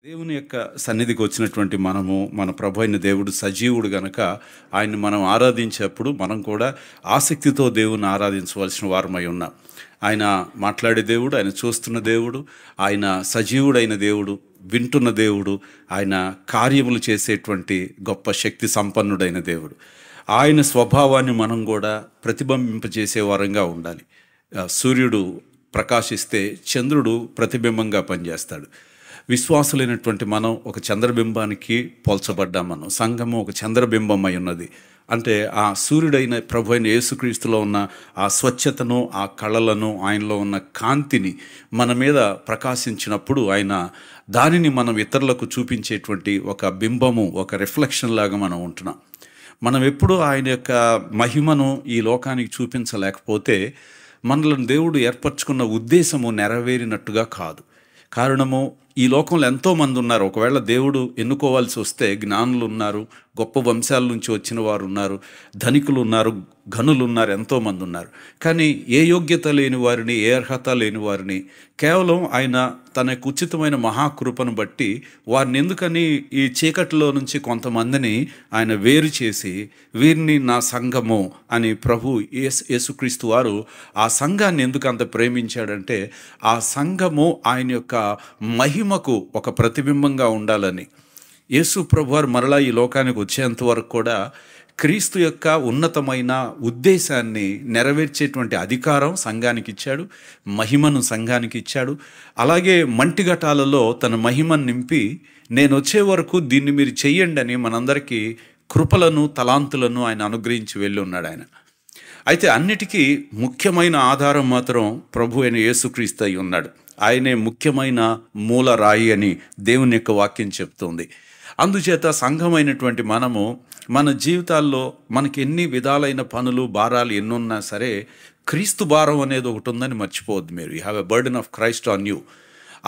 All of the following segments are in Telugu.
దేవుని యొక్క సన్నిధికి వచ్చినటువంటి మనము మన ప్రభు అయిన దేవుడు సజీవుడు గనక ఆయన్ని మనం ఆరాధించేప్పుడు మనం కూడా ఆసక్తితో దేవుని ఆరాధించవలసిన వారమై ఉన్నాం. ఆయన మాట్లాడే దేవుడు, ఆయన చూస్తున్న దేవుడు, ఆయన సజీవుడైన దేవుడు, వింటున్న దేవుడు, ఆయన కార్యములు చేసేటువంటి గొప్ప శక్తి సంపన్నుడైన దేవుడు. ఆయన స్వభావాన్ని మనం కూడా ప్రతిబింబింపజేసే వారంగా ఉండాలి. సూర్యుడు ప్రకాశిస్తే చంద్రుడు ప్రతిబింబంగా పనిచేస్తాడు. విశ్వాసులైనటువంటి మనం ఒక చంద్రబింబానికి పోల్చబడ్డాం. మనం సంఘము ఒక చంద్రబింబం అయి ఉన్నది. అంటే ఆ సూర్యుడైన ప్రభు అయిన యేసుక్రీస్తులో ఉన్న ఆ స్వచ్ఛతను, ఆ కళలను, ఆయనలో ఉన్న కాంతిని మన మీద ప్రకాశించినప్పుడు ఆయన దానిని మనం ఇతరులకు చూపించేటువంటి ఒక బింబము, ఒక రిఫ్లెక్షన్ లాగా మనం ఉంటున్నాం. మనం ఎప్పుడూ ఆయన యొక్క మహిమను ఈ లోకానికి చూపించలేకపోతే మనల్ని దేవుడు ఏర్పరచుకున్న ఉద్దేశము నెరవేరినట్టుగా కాదు. కారణము, ఈ లోకంలో ఎంతోమంది ఉన్నారు. ఒకవేళ దేవుడు ఎన్నుకోవాల్సి వస్తే జ్ఞానులు ఉన్నారు, గొప్ప వంశాల నుంచి వచ్చిన వారు ఉన్నారు, ధనికులు ఉన్నారు, ఘనులు ఉన్నారు, ఎంతోమంది ఉన్నారు. కానీ ఏ యోగ్యత లేని వారిని, ఏ అర్హత లేని వారిని కేవలం ఆయన తన యొక్క ఉచితమైన మహాకృపను బట్టి వారిని ఎందుకని ఈ చీకటిలో నుంచి కొంతమందిని ఆయన వేరు చేసి వీరిని నా సంఘము అని ప్రభు యేసుక్రీస్తు వారు ఆ సంఘాన్ని ఎందుకు అంత ప్రేమించాడంటే ఆ సంఘము ఆయన యొక్క మహిమకు ఒక ప్రతిబింబంగా ఉండాలని. యేసు ప్రభు వారు మరలా ఈ లోకానికి వచ్చేంత వరకు కూడా క్రీస్తు యొక్క ఉన్నతమైన ఉద్దేశాన్ని నెరవేర్చేటువంటి అధికారం సంఘానికి ఇచ్చాడు, మహిమను సంఘానికి ఇచ్చాడు. అలాగే మంటిఘటాలలో తన మహిమను నింపి నేను వచ్చే వరకు దీన్ని మీరు చెయ్యండి అని మనందరికీ కృపలను, తలాంతులను ఆయన అనుగ్రహించి వెళ్ళి ఉన్నాడు ఆయన. అయితే అన్నిటికీ ముఖ్యమైన ఆధారం మాత్రం ప్రభు అయిన యేసుక్రీస్తు అయి ఉన్నాడు. ఆయనే ముఖ్యమైన మూల రాయి అని దేవుని యొక్క వాక్యం చెప్తుంది. అందుచేత సంఘమైనటువంటి మనము మన జీవితాల్లో మనకి ఎన్ని విధాలైన పనులు, భారాలు ఎన్నున్నా సరే క్రీస్తు భారం అనేది ఒకటి ఉందని మర్చిపోవద్దు మీరు. You have a burden of Christ on you.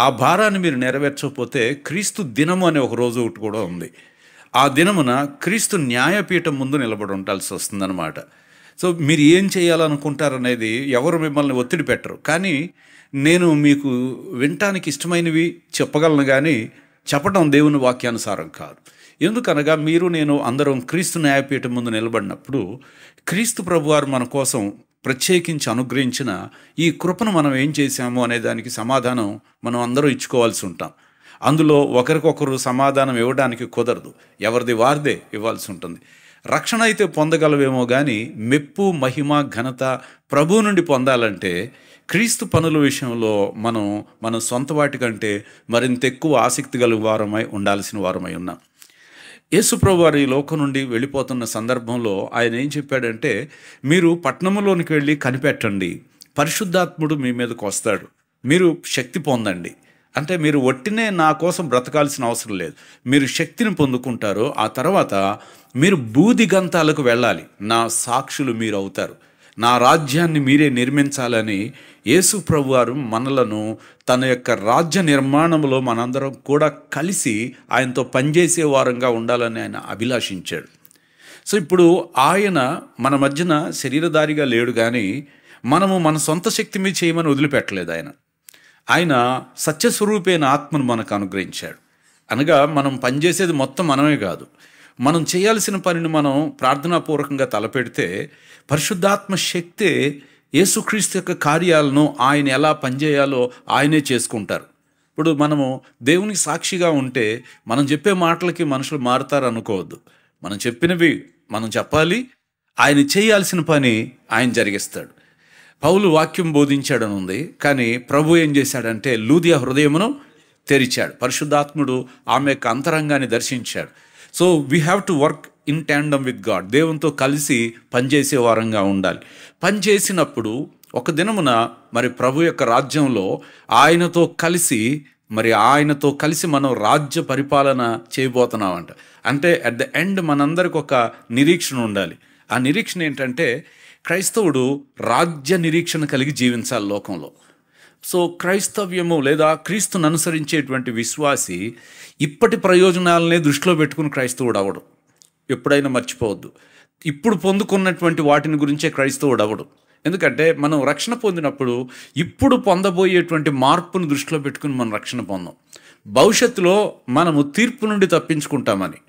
ఆ భారాన్ని మీరు నెరవేర్చకపోతే క్రీస్తు దినము అనే ఒక రోజు ఒకటి కూడా ఉంది. ఆ దినమున క్రీస్తు న్యాయపీఠం ముందు నిలబడి ఉండాల్సి వస్తుందన్నమాట. సో మీరు ఏం చేయాలనుకుంటారనేది ఎవరు మిమ్మల్ని ఒత్తిడి పెట్టరు. కానీ నేను మీకు వినటానికి ఇష్టమైనవి చెప్పగలను, కానీ చెప్పడం దేవుని వాక్యానుసారం కాదు. ఎందుకనగా మీరు నేను అందరం క్రీస్తు న్యాయపీఠం ముందు నిలబడినప్పుడు క్రీస్తు ప్రభువారు మన కోసం ప్రత్యేకించి అనుగ్రహించిన ఈ కృపను మనం ఏం చేశాము అనే దానికి సమాధానం మనం అందరూ ఇచ్చుకోవాల్సి ఉంటాం. అందులో ఒకరికొకరు సమాధానం ఇవ్వడానికి కుదరదు, ఎవరిది వారిదే ఇవ్వాల్సి ఉంటుంది. రక్షణ అయితే పొందగలవేమో కానీ మెప్పు, మహిమ, ఘనత ప్రభువు నుండి పొందాలంటే క్రీస్తు పనుల విషయంలో మనం సొంత వాటి కంటే మరింత ఎక్కువ ఆసక్తి గల వారమై ఉండాల్సిన వారమై ఉన్నాం. యేసుప్రభు వారు ఈ లోకం నుండి వెళ్ళిపోతున్న సందర్భంలో ఆయన ఏం చెప్పాడంటే, మీరు పట్టణంలోనికి వెళ్ళి కనిపెట్టండి, పరిశుద్ధాత్ముడు మీ మీదకు వస్తాడు, మీరు శక్తి పొందండి. అంటే మీరు ఒట్టినే నా కోసం బ్రతకాల్సిన అవసరం లేదు, మీరు శక్తిని పొందుకుంటారు. ఆ తర్వాత మీరు బూదిగంతాలకు వెళ్ళాలి, నా సాక్షులు మీరు అవుతారు, నా రాజ్యాన్ని మీరే నిర్మించాలని యేసు ప్రభు వారు మనలను తన యొక్క రాజ్య నిర్మాణంలో మనందరం కూడా కలిసి ఆయనతో పనిచేసే వారంగా ఉండాలని ఆయన అభిలాషించాడు. సో ఇప్పుడు ఆయన మన మధ్యన శరీరధారిగా లేడు, కానీ మనము మన సొంత శక్తి మీద చేయమని వదిలిపెట్టలేదు. ఆయన సత్యస్వరూపైన ఆత్మను మనకు అనుగ్రహించాడు. అనగా మనం పనిచేసేది మొత్తం మనమే కాదు, మనం చేయాల్సిన పనిని మనం ప్రార్థనాపూర్వకంగా తలపెడితే పరిశుద్ధాత్మ శక్తే యేసుక్రీస్తు యొక్క కార్యాలను ఆయన ఎలా పనిచేయాలో ఆయనే చేసుకుంటారు. ఇప్పుడు మనము దేవునికి సాక్షిగా ఉంటే మనం చెప్పే మాటలకి మనుషులు మారుతారు అనుకోవద్దు. మనం చెప్పినవి మనం చెప్పాలి, ఆయన చేయాల్సిన పని ఆయన జరిగిస్తాడు. పౌలు వాక్యం బోధించాడని ఉంది, కానీ ప్రభు ఏం చేశాడంటే లూదియా హృదయమును తెరిచాడు. పరిశుద్ధాత్ముడు ఆమె యొక్క అంతరంగాన్ని దర్శించాడు. So we have to work in tandem with God. దేవునితో కలిసి పనిచేసే వారంగా ఉండాలి. పనిచేసినప్పుడు ఒక దినమున మరి ప్రభు యొక్క రాజ్యంలో ఆయనతో కలిసి మనం రాజ్య పరిపాలన చేయబోతున్నామంట. అంటే అట్ ద ఎండ్ మనందరికి ఒక నిరీక్షణ ఉండాలి. ఆ నిరీక్షణ ఏంటంటే క్రైస్తవుడు రాజ్య నిరీక్షణ కలిగి జీవించాలి లోకంలో. సో క్రైస్తవ్యము లేదా క్రీస్తును అనుసరించేటువంటి విశ్వాసి ఇప్పటి ప్రయోజనాలనే దృష్టిలో పెట్టుకుని క్రైస్తవుడు అవడు. ఎప్పుడైనా మర్చిపోవద్దు, ఇప్పుడు పొందుకున్నటువంటి వాటిని గురించే క్రైస్తవుడు అవడు. ఎందుకంటే మనం రక్షణ పొందినప్పుడు ఇప్పుడు పొందబోయేటువంటి మార్పును దృష్టిలో పెట్టుకుని మనం రక్షణ పొందాం. భవిష్యత్తులో మనము తీర్పు నుండి తప్పించుకుంటామని,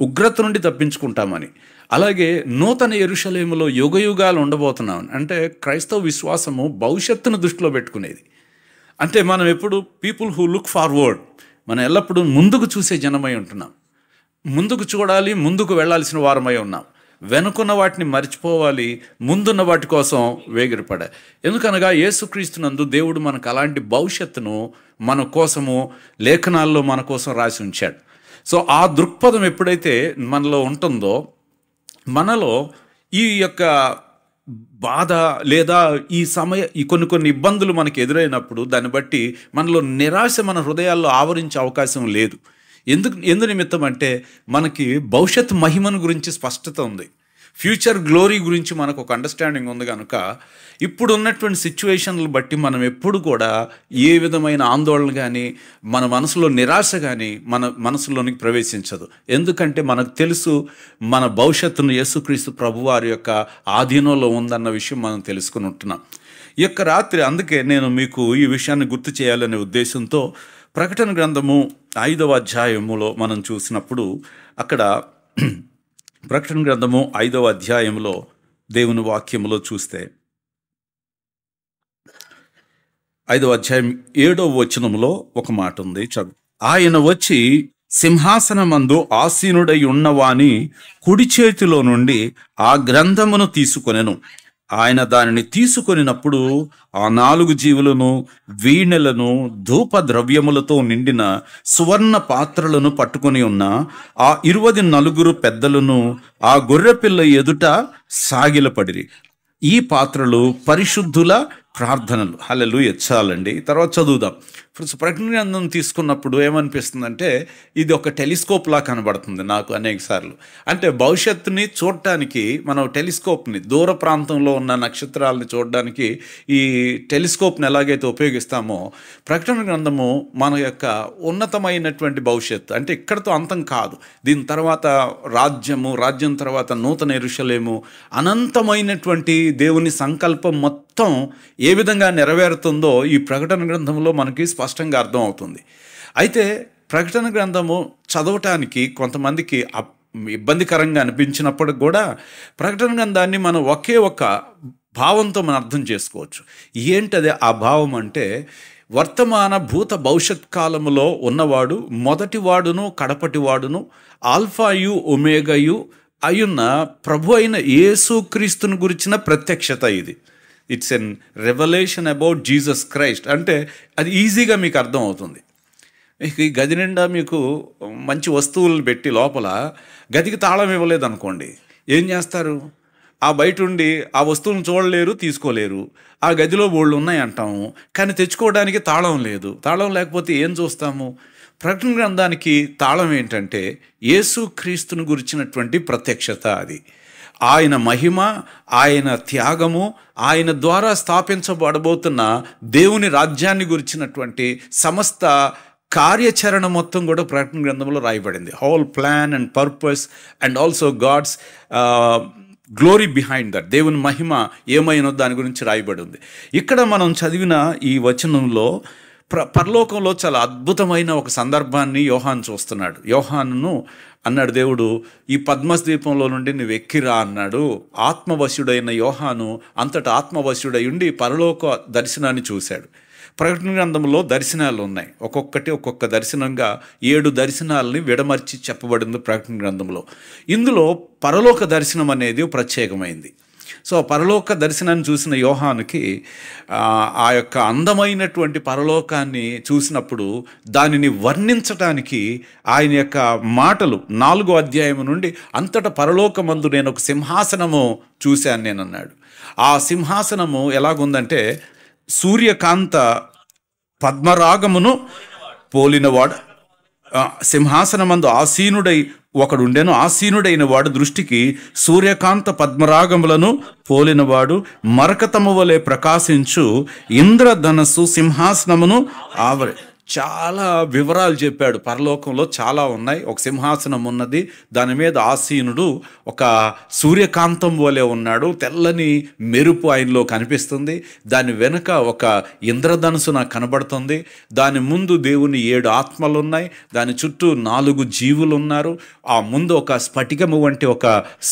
ఉగ్రత నుండి తప్పించుకుంటామని, అలాగే నూతన యెరూషలేములో యుగయుగాలు ఉండబోతున్నామని. అంటే క్రైస్తవ విశ్వాసము భవిష్యత్తును దృష్టిలో పెట్టుకునేది. అంటే మనం ఎప్పుడు పీపుల్ హూ లుక్ ఫార్వర్డ్, మనం ఎల్లప్పుడూ ముందుకు చూసే జనమై ఉంటున్నాం. ముందుకు చూడాలి, ముందుకు వెళ్ళాల్సిన వారమై ఉన్నాం. వెనుకున్న వాటిని మర్చిపోవాలి, ముందున్న వాటి కోసం వేగిరపడాలి. ఎందుకనగా యేసుక్రీస్తునందు దేవుడు మనకు అలాంటి భవిష్యత్తును మన కోసము లేఖనాల్లో మన కోసం రాసి ఉంచాడు. సో ఆ దృక్పథం ఎప్పుడైతే మనలో ఉంటుందో, మనలో ఈ యొక్క బాధ లేదా ఈ కొన్ని ఇబ్బందులు మనకు ఎదురైనప్పుడు దాన్ని బట్టి మనలో నిరాశ మన హృదయాల్లో ఆవరించే అవకాశం లేదు. ఎందు నిమిత్తం అంటే మనకి భవిష్యత్ మహిమను గురించి స్పష్టత ఉంది, ఫ్యూచర్ గ్లోరీ గురించి మనకు ఒక అండర్స్టాండింగ్ ఉంది. కనుక ఇప్పుడు ఉన్నటువంటి సిచ్యువేషన్లు బట్టి మనం ఎప్పుడు కూడా ఏ విధమైన ఆందోళన కానీ, మన మనసులో నిరాశ కానీ మన మనసులోనికి ప్రవేశించదు. ఎందుకంటే మనకు తెలుసు మన భవిష్యత్తును యేసుక్రీస్తు ప్రభువారి యొక్క ఆధీనంలో ఉందన్న విషయం మనం తెలుసుకుని ఉంటున్నాం. ఈ యొక్క రాత్రి అందుకే నేను మీకు ఈ విషయాన్ని గుర్తు చేయాలనే ఉద్దేశంతో ప్రకటన గ్రంథము 5వ అధ్యాయములో మనం చూసినప్పుడు, అక్కడ ప్రకటన గ్రంథము 5వ అధ్యాయంలో దేవుని వాక్యములో చూస్తే 5వ అధ్యాయం 7వ వచనములో ఒక మాట ఉంది, చదువు. ఆయన వచ్చి సింహాసనమందు ఆసీనుడై ఉన్నవాని కుడి చేతిలో నుండి ఆ గ్రంథమును తీసుకొనెను. ఆయన దానిని తీసుకొనినప్పుడు ఆ 4 జీవులను, వీణెలను, ధూప ద్రవ్యములతో నిండిన సువర్ణ పాత్రలను పట్టుకొని ఉన్న ఆ 24 పెద్దలను ఆ గొర్రెపిల్ల ఎదుట సాగిలపడిరి. ఈ పాత్రలు పరిశుద్ధుల ప్రార్థనలు. హల్లెలూయా. చాలండి, తర్వాత చదువుదాం. ప్రకటన గ్రంథం తీసుకున్నప్పుడు ఏమనిపిస్తుందంటే ఇది ఒక టెలిస్కోప్ లా కనబడుతుంది నాకు అనేక సార్లు. అంటే భవిష్యత్తుని చూడటానికి మనం టెలిస్కోప్ని, దూర ప్రాంతంలో ఉన్న నక్షత్రాలని చూడడానికి ఈ టెలిస్కోప్ని ఎలాగైతే ఉపయోగిస్తామో, ప్రకటన గ్రంథము మన యొక్క ఉన్నతమైనటువంటి భవిష్యత్తు, అంటే ఇక్కడతో అంతం కాదు. దీని తర్వాత రాజ్యం తర్వాత నూతన యెరూషలేము, అనంతమైనటువంటి దేవుని సంకల్పం మొత్తం ఏ విధంగా నెరవేరుతుందో ఈ ప్రకటన గ్రంథంలో మనకి స్పష్టంగా అర్థమవుతుంది. అయితే ప్రకటన గ్రంథము చదవటానికి కొంతమందికి ఇబ్బందికరంగా అనిపించినప్పుడు కూడా ప్రకటన గ్రంథాన్ని మనం ఒకే ఒక భావంతో మనం అర్థం చేసుకోవచ్చు. ఏంటది ఆ భావం అంటే, వర్తమాన భూత భవిష్యత్ కాలములో ఉన్నవాడు, మొదటివాడును కడపటివాడును, ఆల్ఫాయు ఒమేగయు అయున్న ప్రభు అయిన యేసుక్రీస్తుని గురించిన ప్రత్యక్షత ఇది. It's an revolution about Jesus Christ. అంటే అది ఈజీగా మీకు అర్థం అవుతుంది. ఈ గది నిండా మీకు మంచి వస్తువులను పెట్టి లోపల గదికి తాళం ఇవ్వలేదు అనుకోండి, ఏం చేస్తారు? ఆ బయట ఉండి ఆ వస్తువులను చూడలేరు, తీసుకోలేరు. ఆ గదిలో బోళ్ళు ఉన్నాయి అంటాము, కానీ తెచ్చుకోవడానికి తాళం లేదు. తాళం లేకపోతే ఏం చూస్తాము? ప్రకటన గ్రంథానికి తాళం ఏంటంటే యేసుక్రీస్తుని గురించినటువంటి ప్రత్యక్షత. అది ఆయన మహిమ, ఆయన త్యాగము, ఆయన ద్వారా స్థాపించబడబోతున్న దేవుని రాజ్యాన్ని గురించినటువంటి సమస్త కార్యాచరణ మొత్తం కూడా ప్రకటన గ్రంథంలో రాయబడింది. Whole plan and purpose and also God's glory behind that, దేవుని మహిమ ఏమైనో దాని గురించి రాయబడి ఉంది. ఇక్కడ మనం చదివిన ఈ వచనంలో పరలోకంలో చాలా అద్భుతమైన ఒక సందర్భాన్ని యోహాను చూస్తున్నాడు. యోహానును అన్నాడు దేవుడు, ఈ పద్మస్ ద్వీపంలో నుండి నువ్వు ఎక్కిరా అన్నాడు. ఆత్మవశుడైన యోహాను అంతటా ఆత్మవశుడై ఉండి పరలోక దర్శనాన్ని చూశాడు. ప్రకటన గ్రంథంలో దర్శనాలు ఉన్నాయి, ఒక్కొక్క దర్శనంగా 7 దర్శనాలని విడమర్చి చెప్పబడింది ప్రకటన గ్రంథంలో. ఇందులో పరలోక దర్శనం అనేది ప్రత్యేకమైంది. సో పరలోక దర్శనాన్ని చూసిన యోహానుకి ఆ యొక్క అందమైనటువంటి పరలోకాన్ని చూసినప్పుడు దానిని వర్ణించటానికి ఆయన యొక్క మాటలు 4వ అధ్యాయం నుండి, అంతటా పరలోకమందు నేను ఒక సింహాసనము చూశాను నేను అన్నాడు. ఆ సింహాసనము ఎలాగుందంటే సూర్యకాంత పద్మరాగమును పోలినవాడు, సింహాసనమందు ఆసీనుడై ఒకడుండెను. ఆసీనుడైన వాడు దృష్టికి సూర్యకాంత పద్మరాగములను పోలినవాడు, మరకతము వలె ప్రకాశించు ఇంద్రధనస్సు సింహాసనమును ఆవరి. చాలా వివరాలు చెప్పాడు. పరలోకంలో చాలా ఉన్నాయి. ఒక సింహాసనం ఉన్నది, దాని మీద ఆసీనుడు ఒక సూర్యకాంతం వలె ఉన్నాడు. తెల్లని మెరుపు ఆయనలో కనిపిస్తుంది. దాని వెనుక ఒక ఇంద్రధనుసు నాకు కనబడుతుంది. దాని ముందు దేవుని 7 ఆత్మలు ఉన్నాయి. దాని చుట్టూ 4 జీవులు ఉన్నారు. ఆ ముందు ఒక స్ఫటికము వంటి ఒక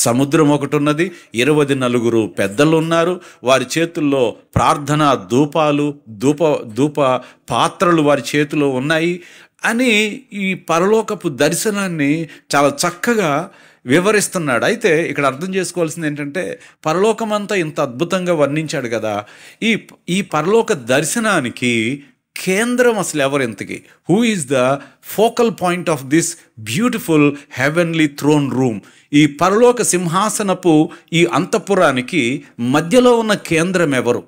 సముద్రం ఒకటి ఉన్నది. 24 పెద్దలు ఉన్నారు. వారి చేతుల్లో ప్రార్థన ధూపాలు, ధూప పాత్రలు వారి చేతిలో ఉన్నాయి అని ఈ పరలోకపు దర్శనాన్ని చాలా చక్కగా వివరిస్తున్నాడు. అయితే ఇక్కడ అర్థం చేసుకోవాల్సింది ఏంటంటే, పరలోకమంతా ఇంత అద్భుతంగా వర్ణించాడు కదా, ఈ పరలోక దర్శనానికి కేంద్రం అసలు ఎవరు ఇంతకి? Who is the focal point of this beautiful heavenly throne room? ఈ పరలోక సింహాసనపు ఈ అంతఃపురానికి మధ్యలో ఉన్న కేంద్రం ఎవరు?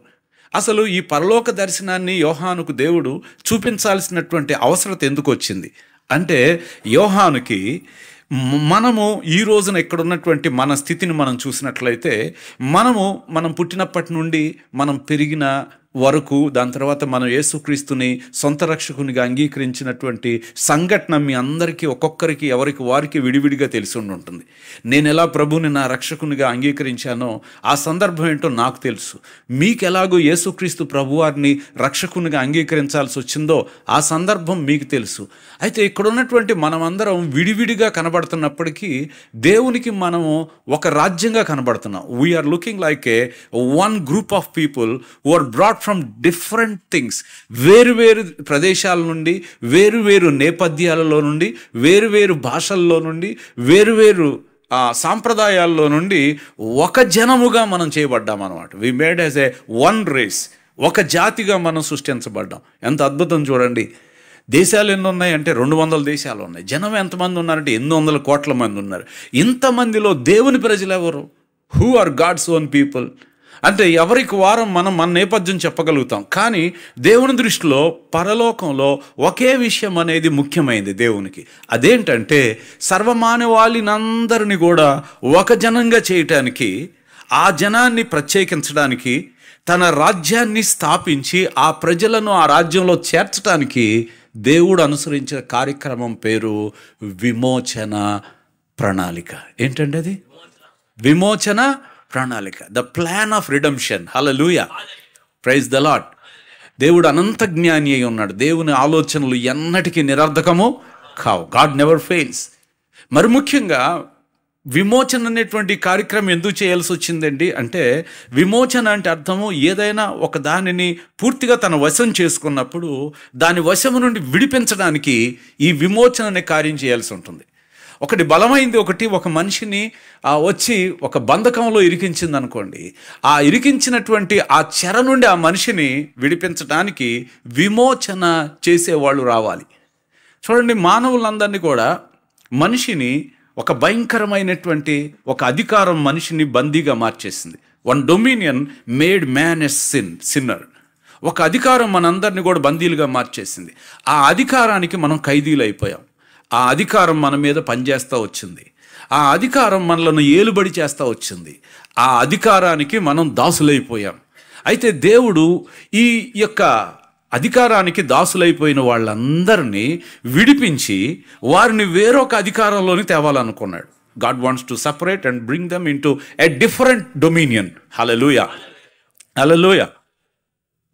అసలు ఈ పరలోక దర్శనాన్ని యోహానుకు దేవుడు చూపించాల్సినటువంటి అవసరత ఎందుకు వచ్చింది అంటే, యోహానుకి మనము ఈ రోజున ఇక్కడ ఉన్నటువంటి మన స్థితిని మనం చూసినట్లయితే, మనం పుట్టినప్పటి నుండి మనం పెరిగిన వరకు, దాని తర్వాత మనం యేసుక్రీస్తుని సొంత రక్షకునిగా అంగీకరించినటువంటి సంఘటన మీ అందరికీ ఒక్కొక్కరికి ఎవరికి వారికి విడివిడిగా తెలిసి ఉంటుంది. నేను ఎలా ప్రభుని నా రక్షకునిగా అంగీకరించానో ఆ సందర్భం ఏంటో నాకు తెలుసు. మీకు ఎలాగో యేసుక్రీస్తు ప్రభువారిని రక్షకునిగా అంగీకరించాల్సి వచ్చిందో ఆ సందర్భం మీకు తెలుసు. అయితే ఇక్కడ ఉన్నటువంటి మనమందరం విడివిడిగా కనబడుతున్నప్పటికీ దేవునికి మనము ఒక రాజ్యంగా కనబడుతున్నాం. We are looking like a one group of people who are brought from different things. వేరు ప్రదేశాల నుండి, వేరు నేపథ్యాలలో నుండి, వేరు భాషల్లో నుండి, వేరు సాంప్రదాయాల్లో నుండి ఒక జనముగా మనం చేయబడ్డాం అన్నమాట. We made as a one race, ఒక జాతిగా మనం సృష్టించబడ్డాం. ఎంత అద్భుతం చూడండి. దేశాలు ఎన్ని ఉన్నాయి అంటే 200 దేశాలు ఉన్నాయి. జనం ఎంతమంది ఉన్నారంటే 800 కోట్ల మంది ఉన్నారు. ఇంతమందిలో దేవుని ప్రజలు ఎవరు? Who are God's own people? అంటే ఎవరికి వారం మనం మన నేపథ్యం చెప్పగలుగుతాం. కానీ దేవుని దృష్టిలో పరలోకంలో ఒకే విషయం అనేది ముఖ్యమైనది దేవునికి. అదేంటంటే, సర్వమానవాళినందరినీ కూడా ఒక జనంగా చేయటానికి, ఆ జనాన్ని ప్రత్యేకించడానికి, తన రాజ్యాన్ని స్థాపించి ఆ ప్రజలను ఆ రాజ్యంలో చేర్చడానికి దేవుడు అనుసరించిన కార్యక్రమం పేరు విమోచన ప్రణాళిక. ఏంటండి అది? విమోచన ప్రణాళిక, the plan of redemption. Hallelujah, praise the lord. దేవుడు అనంత జ్ఞాని అయి ఉన్నాడు. దేవుని ఆలోచనలు ఎన్నటికీ నిరర్ధకము కావు. God never fails. మరి ముఖ్యంగా విమోచన అనేటువంటి కార్యక్రమం ఎందుకు చేయాల్సి వచ్చిందండి అంటే, విమోచన అంటే అర్థము ఏదైనా ఒక దానిని పూర్తిగా తన వశం చేసుకున్నప్పుడు దాని వశము నుండి విడిపించడానికి ఈ విమోచన అనే కార్యం చేయాల్సి ఉంటుంది. ఒకటి బలమైంది, ఒక మనిషిని వచ్చి ఒక బంధకంలో ఇరికించింది అనుకోండి. ఆ ఇరికించినటువంటి ఆ చెర నుండి ఆ మనిషిని విడిపించడానికి విమోచన చేసేవాళ్ళు రావాలి. చూడండి, మానవులందరినీ కూడా, మనిషిని ఒక భయంకరమైనటువంటి ఒక అధికారం మనిషిని బందీగా మార్చేసింది. వన్ డొమినియన్ మేడ్ మ్యాన్ ఎ సిన్నర్. ఒక అధికారం మనందరినీ కూడా బందీలుగా మార్చేసింది. ఆ అధికారానికి మనం ఖైదీలు అయిపోయాం. ఆ అధికారం మన మీద పనిచేస్తూ వచ్చింది. ఆ అధికారం మనలను ఏలుబడి చేస్తూ వచ్చింది. ఆ అధికారానికి మనం దాసులైపోయాం. అయితే దేవుడు ఈ యొక్క అధికారానికి దాసులైపోయిన వాళ్ళందరినీ విడిపించి వారిని వేరొక అధికారంలోని తేవాలనుకున్నాడు. God wants to separate and bring them into a different dominion. Hallelujah, hallelujah.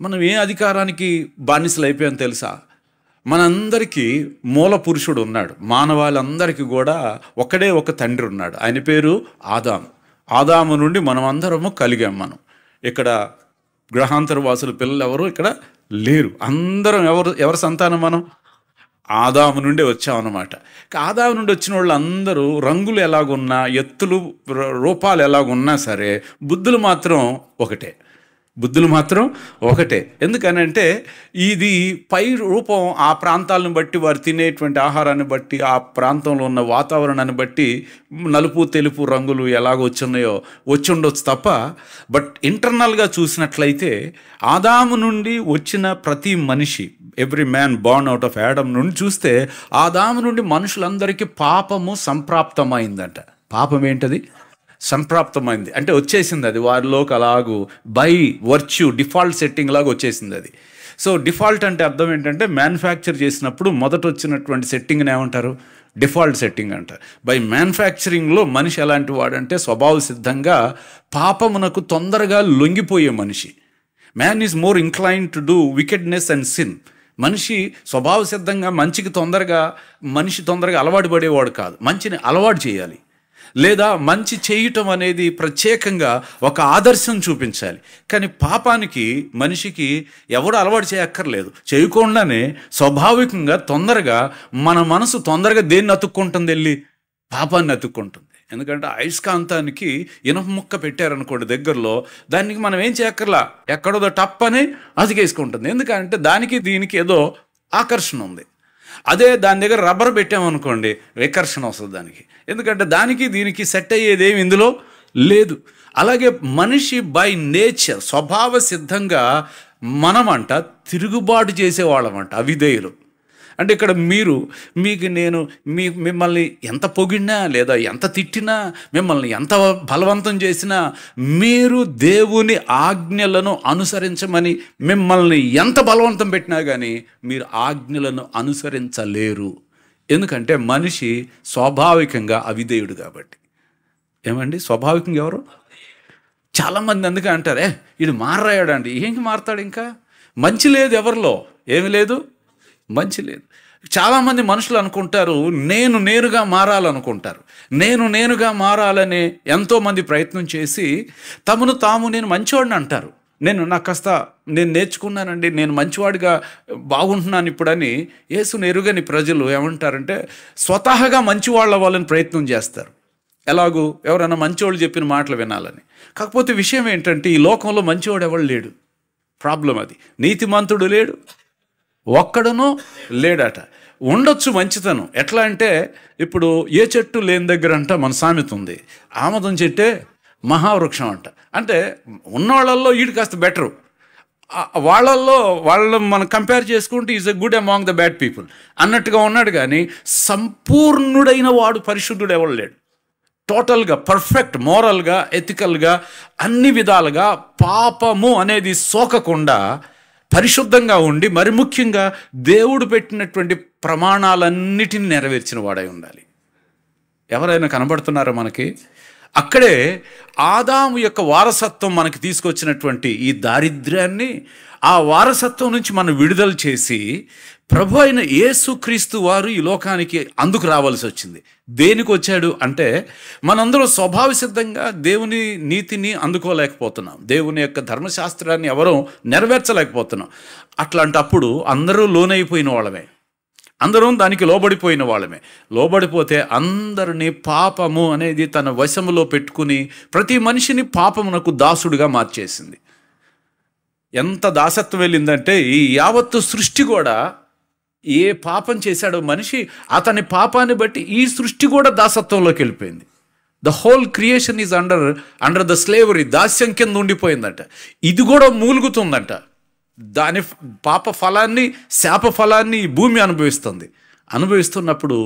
మనం ఏ అధికారానికి బానిసలు అయిపోయాం తెలుసా? మనందరికీ మూల పురుషుడు ఉన్నాడు. మానవాళందరికీ కూడా ఒకడే ఒక తండ్రి ఉన్నాడు. ఆయన పేరు ఆదాము. ఆదాము నుండి మనం అందరము కలిగాం. మనం ఇక్కడ గ్రహాంతర వాసుల పిల్లలు ఎవరు ఇక్కడ లేరు. అందరం ఎవరి సంతానం? మనం ఆదాము నుండి వచ్చామన్నమాట. ఆదాము నుండి వచ్చిన వాళ్ళు అందరూ రంగులు ఎలాగున్నా, ఎత్తులు రూపాలు ఎలాగున్నా సరే, బుద్ధులు మాత్రం ఒకటే. ఎందుకనంటే ఇది పై రూపం ఆ ప్రాంతాలను బట్టి, వారు తినేటువంటి ఆహారాన్ని బట్టి, ఆ ప్రాంతంలో ఉన్న వాతావరణాన్ని బట్టి నలుపు తెలుపు రంగులు ఎలాగ వచ్చున్నాయో వచ్చి ఉండొచ్చు తప్ప, బట్ ఇంటర్నల్గా చూసినట్లయితే ఆదాము నుండి వచ్చిన ప్రతి మనిషి, every man born out of Adam నుండి చూస్తే, ఆదాము నుండి మనుషులందరికీ పాపము సంప్రాప్తమైందంట. పాపం ఏంటది? సంప్రాప్తమైంది అంటే వచ్చేసింది. అది వారిలోకి అలాగూ బై వర్చ్యూ డిఫాల్ట్ సెట్టింగ్ లాగా వచ్చేసింది అది. సో డిఫాల్ట్ అంటే అర్థం ఏంటంటే మ్యానుఫ్యాక్చర్ చేసినప్పుడు మొదట వచ్చినటువంటి సెట్టింగ్ని ఏమంటారు? డిఫాల్ట్ సెట్టింగ్ అంటారు. బై మ్యానుఫ్యాక్చరింగ్లో మనిషి ఎలాంటి వాడంటే స్వభావ సిద్ధంగా పాపమునకు తొందరగా లొంగిపోయే మనిషి. Man is more incline to do wickedness and sin. మనిషి స్వభావ సిద్ధంగా మనిషి తొందరగా అలవాటు పడేవాడు కాదు. మంచిని అలవాటు చేయాలి, లేదా మంచి చేయటం అనేది ప్రత్యేకంగా ఒక ఆదర్శం చూపించాలి. కానీ పాపానికి మనిషికి ఎవడు అలవాటు చేయక్కర్లేదు. చేయకుండానే స్వాభావికంగా తొందరగా మన మనసు తొందరగా దేన్ని అతుక్కుంటుంది? వెళ్ళి పాపాన్ని అతుక్కుంటుంది. ఎందుకంటే అయస్కాంతానికి ఇనుప ముక్క పెట్టారనుకోండి దగ్గరలో, దానికి మనం ఏం చేయక్కర్లా, ఎక్కడో టప్ అని అతికేసుకుంటుంది. ఎందుకంటే దానికి దీనికి ఏదో ఆకర్షణ ఉంది. అదే దాని దగ్గర రబ్బర్ పెట్టామనుకోండి, వికర్షణ వస్తుంది దానికి. ఎందుకంటే దానికి దీనికి సెట్ అయ్యేదేమి ఇందులో లేదు. అలాగే మనిషి బై నేచర్ స్వభావ సిద్ధంగా మనమంట తిరుగుబాటు చేసేవాళ్ళమంట, అవిధేయులు. అంటే ఇక్కడ మిమ్మల్ని ఎంత పొగిడినా లేదా ఎంత తిట్టినా, మిమ్మల్ని ఎంత బలవంతం చేసినా, మీరు దేవుని ఆజ్ఞలను అనుసరించమని మిమ్మల్ని ఎంత బలవంతం పెట్టినా కానీ మీరు ఆజ్ఞలను అనుసరించలేరు. ఎందుకంటే మనిషి స్వాభావికంగా అవిధేయుడు కాబట్టి. ఏమండి స్వాభావికంగా ఎవరు? చాలామంది అందుకే అంటారే వీడు మారాడు అండి. ఏంటి మారతాడు? ఇంకా మంచి లేదు ఎవరిలో, ఏమి లేదు, మంచి లేదు. చాలామంది మనుషులు అనుకుంటారు నేనుగా మారాలనుకుంటారు. నేనుగా మారాలని ఎంతోమంది ప్రయత్నం చేసి నేను మంచివాడిని అంటారు. నేను నేర్చుకున్నానండి, నేను మంచివాడిగా బాగుంటున్నాను ఇప్పుడని. యేసును ఎరుగని ప్రజలు ఏమంటారంటే స్వతహాగా మంచివాళ్ళ వాళ్ళని ప్రయత్నం చేస్తారు. ఎలాగూ ఎవరైనా మంచివాళ్ళు చెప్పిన మాటలు వినాలని. కాకపోతే విషయం ఏంటంటే ఈ లోకంలో మంచివాడు ఎవడు లేడు. ప్రాబ్లం అది. నీతిమంతుడు లేడు, ఒక్కడనూ లేడట. ఉండొచ్చు మంచితనం. ఎట్లా అంటే ఇప్పుడు ఏ చెట్టు లేని దగ్గర అంట మన సామెత ఉంది, ఆమదం చెట్టే మహావృక్షం అంట. అంటే ఉన్నవాళ్ళల్లో వీడు కాస్త బెటరు, వాళ్ళని మనం కంపేర్ చేసుకుంటే is a good among the bad people అన్నట్టుగా ఉన్నాడు. కానీ సంపూర్ణుడైన వాడు పరిశుద్ధుడు ఎవరు లేడు. టోటల్గా పర్ఫెక్ట్, మోరల్గా, ఎథికల్గా, అన్ని విధాలుగా పాపము అనేది సోకకుండా పరిశుద్ధంగా ఉండి, మరి ముఖ్యంగా దేవుడు పెట్టినటువంటి ప్రమాణాలన్నిటిని నెరవేర్చిన వాడై ఉండాలి. ఎవరైనా కనబడుతున్నారా మనకి? అక్కడే ఆదాము యొక్క వారసత్వం మనకి తీసుకొచ్చినటువంటి ఈ దారిద్ర్యాన్ని, ఆ వారసత్వం నుంచి మనం విడుదల చేసి ప్రభు అయిన యేసుక్రీస్తు వారు ఈ లోకానికి అందుకు రావాల్సి వచ్చింది. దేనికి వచ్చాడు అంటే మనందరం స్వభావ సిద్ధంగా దేవుని నీతిని అందుకోలేకపోతున్నాం, దేవుని యొక్క ధర్మశాస్త్రాన్ని ఎవరూ నెరవేర్చలేకపోతున్నాం. అట్లాంటప్పుడు అందరూ లోనైపోయిన వాళ్ళమే, అందరం దానికి లోబడిపోయిన వాళ్ళమే. లోబడిపోతే అందరినీ పాపము అనేది తన వశములో పెట్టుకుని ప్రతి మనిషిని పాపమునకు దాసుడుగా మార్చేసింది. ఎంత దాసత్వం వెళ్ళిందంటే ఈ యావత్తు సృష్టి కూడా ఏ పాపం చేశాడో మనిషి, అతని పాపాన్ని బట్టి ఈ సృష్టి కూడా దాసత్వంలోకి వెళ్ళిపోయింది. The whole creation is under the slavery, దాస్యం కింద ఉండిపోయిందంట. ఇది కూడా మూలుగుతుందంట. దాని పాప ఫలాన్ని, శాప ఫలాన్ని ఈ భూమి అనుభవిస్తున్నప్పుడు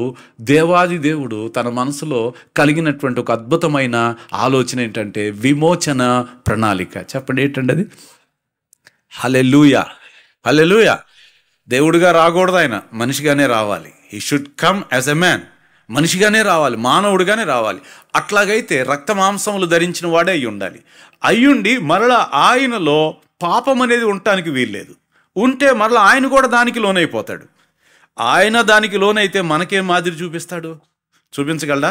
దేవాది దేవుడు తన మనసులో కలిగినటువంటి ఒక అద్భుతమైన ఆలోచన ఏంటంటే విమోచన ప్రణాళిక. చెప్పండి ఏంటండి అది? హల్లెలూయా, హల్లెలూయా. దేవుడిగా రాకూడదు, ఆయన మనిషిగానే రావాలి. He should come as a man, మనిషిగానే రావాలి, మానవుడిగానే రావాలి. అట్లాగైతే రక్త మాంసములు ధరించిన వాడే అయి ఉండాలి. అయ్యుండి మరలా ఆయనలో పాపం అనేది ఉండటానికి వీల్లేదు. ఉంటే మరలా ఆయన కూడా దానికి లోనైపోతాడు. ఆయన దానికి లోనైతే మనకేం మాదిరి చూపిస్తాడు? చూపించగలడా?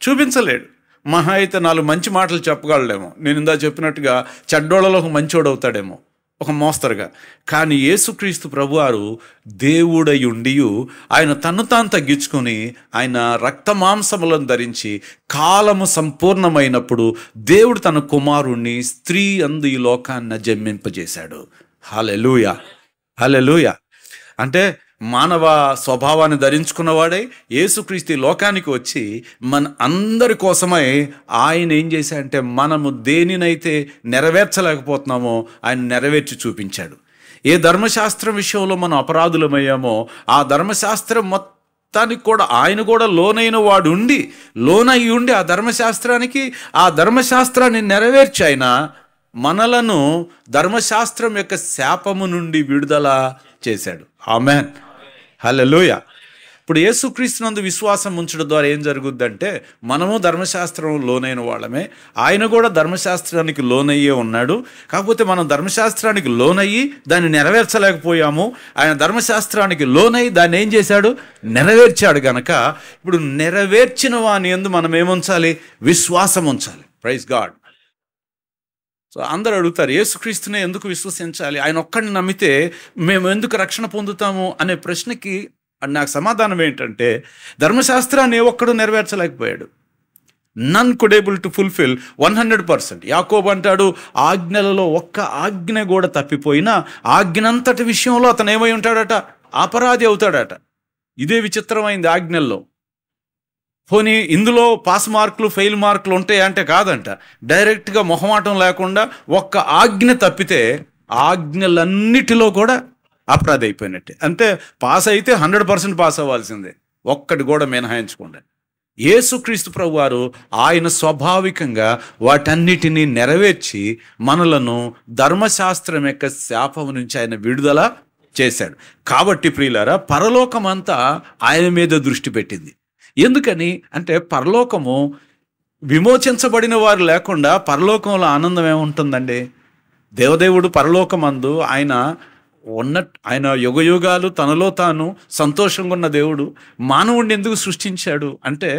చూపించలేడు. మహా అయితే 4 మంచి మాటలు చెప్పగలడేమో. నేను ఇందా చెప్పినట్టుగా చెడ్డోళ్ళలో ఒక మంచోడు అవుతాడేమో, ఒక మోస్తరుగా. కానీ యేసుక్రీస్తు ప్రభువారు దేవుడై ఉండి ఆయన తన్ను తాను తగ్గించుకొని ఆయన రక్త మాంసములను ధరించి కాలము సంపూర్ణమైనప్పుడు దేవుడు తన కుమారుణ్ణి స్త్రీ అందు ఈ లోకాన్ని జన్మింపజేశాడు. హల్లెలూయా, హల్లెలూయా. అంటే మానవ స్వభావాన్ని ధరించుకున్నవాడై యేసుక్రీస్తు లోకానికి వచ్చి మన అందరి కోసమై ఆయన ఏం చేశాడంటే మనము దేనినైతే నెరవేర్చలేకపోతున్నామో ఆయన నెరవేర్చి చూపించాడు. ఏ ధర్మశాస్త్రం విషయంలో మనం అపరాధులమయ్యామో ఆ ధర్మశాస్త్రం మొత్తానికి కూడా ఆయన కూడా లోనైన వాడు లోనై ఉండి ఆ ధర్మశాస్త్రాన్ని నెరవేర్చి ఆయన మనలను ధర్మశాస్త్రం యొక్క శాపము నుండి విడుదల చేశాడు. ఆమేన్, హల్లెలూయా. ఇప్పుడు యేసుక్రీస్తునందు విశ్వాసం ఉంచడం ద్వారా ఏం జరుగుద్దంటే, మనము ధర్మశాస్త్రం లోనైన వాళ్ళమే, ఆయన కూడా ధర్మశాస్త్రానికి లోనయ్యే ఉన్నాడు. కాకపోతే మనం ధర్మశాస్త్రానికి లోనయ్యి దాన్ని నెరవేర్చలేకపోయాము. ఆయన ధర్మశాస్త్రానికి లోనయ్యి దాన్ని ఏం చేశాడు? నెరవేర్చాడు. గనక ఇప్పుడు నెరవేర్చిన వాని యందు మనం ఏముంచాలి? విశ్వాసం ఉంచాలి. Praise God. సో అందరూ అడుగుతారు, యేసుక్రీస్తునే ఎందుకు విశ్వసించాలి, ఆయన ఒక్కడిని నమ్మితే మేము ఎందుకు రక్షణ పొందుతాము అనే ప్రశ్నకి నాకు సమాధానం ఏంటంటే, ధర్మశాస్త్రాన్ని ఏ ఒక్కడు నెరవేర్చలేకపోయాడు. నన్ కుడ్ ఏబుల్ టు ఫుల్ఫిల్ 100%. యాకోబు అంటాడు, ఆజ్ఞలలో ఒక్క ఆజ్ఞ కూడా తప్పిపోయినా ఆజ్ఞనంతటి విషయంలో అతను ఏమై ఉంటాడట? అపరాధి అవుతాడట. ఇదే విచిత్రమైంది ఆజ్ఞల్లో. పోనీ ఇందులో పాస్ మార్కులు ఫెయిల్ మార్కులు ఉంటాయంటే కాదంట, డైరెక్ట్గా మొహమాటం లేకుండా ఒక్క ఆజ్ఞ తప్పితే ఆజ్ఞలన్నిటిలో కూడా అపరాధి అయిపోయినట్టే. అంటే పాస్ అయితే 100% పాస్ అవ్వాల్సిందే, ఒక్కటి కూడా మినహాయించకుండా. యేసుక్రీస్తు ప్రభువారు ఆయన స్వాభావికంగా వాటన్నిటినీ నెరవేర్చి మనలను ధర్మశాస్త్రం యొక్క శాపం నుంచి ఆయన విడుదల చేశాడు. కాబట్టి ప్రియులారా, పరలోకమంతా ఆయన మీద దృష్టి పెట్టింది. ఎందుకని అంటే, పరలోకము విమోచించబడిన వారు లేకుండా పరలోకంలో ఆనందం ఏముంటుందండి? దేవదేవుడు పరలోకమందు ఆయన యుగయుగాలు తనలో తాను సంతోషంగా ఉన్న దేవుడు మానవుడిని ఎందుకు సృష్టించాడు అంటే,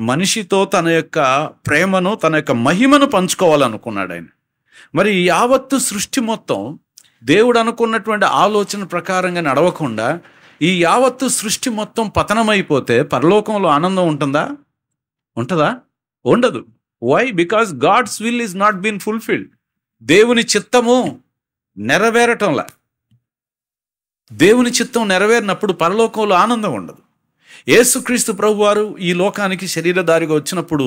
మనిషితో తన యొక్క ప్రేమను, తన యొక్క మహిమను పంచుకోవాలనుకున్నాడు ఆయన. మరి యావత్తు సృష్టి మొత్తం దేవుడు అనుకున్నటువంటి ఆలోచన ప్రకారంగా నడవకుండా ఈ యావత్తు సృష్టి మొత్తం పతనమైపోతే పరలోకంలో ఆనందం ఉంటుందా? ఉంటుందా? ఉండదు. Why? Because god's will is not been fulfilled. దేవుని చిత్తము నెరవేరటంలా. దేవుని చిత్తం నెరవేరినప్పుడు పరలోకంలో ఆనందం ఉండదు. యేసుక్రీస్తు ప్రభువారు ఈ లోకానికి శరీరధారిగా వచ్చినప్పుడు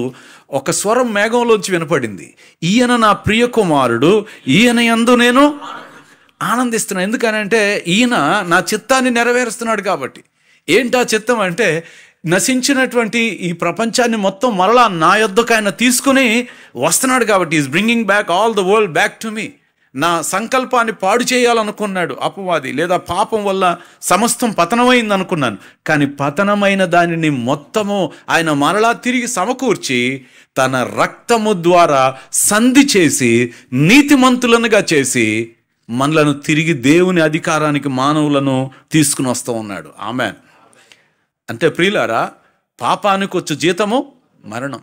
ఒక స్వరం మేఘంలోంచి వినపడింది, ఈయన నా ప్రియ కుమారుడు, ఈయన యందు నేను ఆనందిస్తున్నాను. ఎందుకనంటే ఈయన నా చిత్తాన్ని నెరవేరుస్తున్నాడు కాబట్టి. ఏంటా చిత్తం అంటే, నశించినటువంటి ఈ ప్రపంచాన్ని మొత్తం మరలా నా యొద్దకు ఆయన తీసుకుని వస్తున్నాడు కాబట్టి. Is bringing back all the world back to me. నా సంకల్పాన్ని పాడు చేయాలనుకున్నాడు అపవాది, లేదా పాపం వల్ల సమస్తం పతనమైంది అనుకున్నాను. కానీ పతనమైన దానిని మొత్తము ఆయన మరలా తిరిగి సమకూర్చి తన రక్తము ద్వారా సంధి చేసి నీతిమంతులనుగా చేసి మనలను తిరిగి దేవుని అధికారానికి మానవులను తీసుకుని వస్తూ ఉన్నాడు. ఆమేన్. అంటే ప్రియులారా, పాపానికి వచ్చే జీతము మరణం.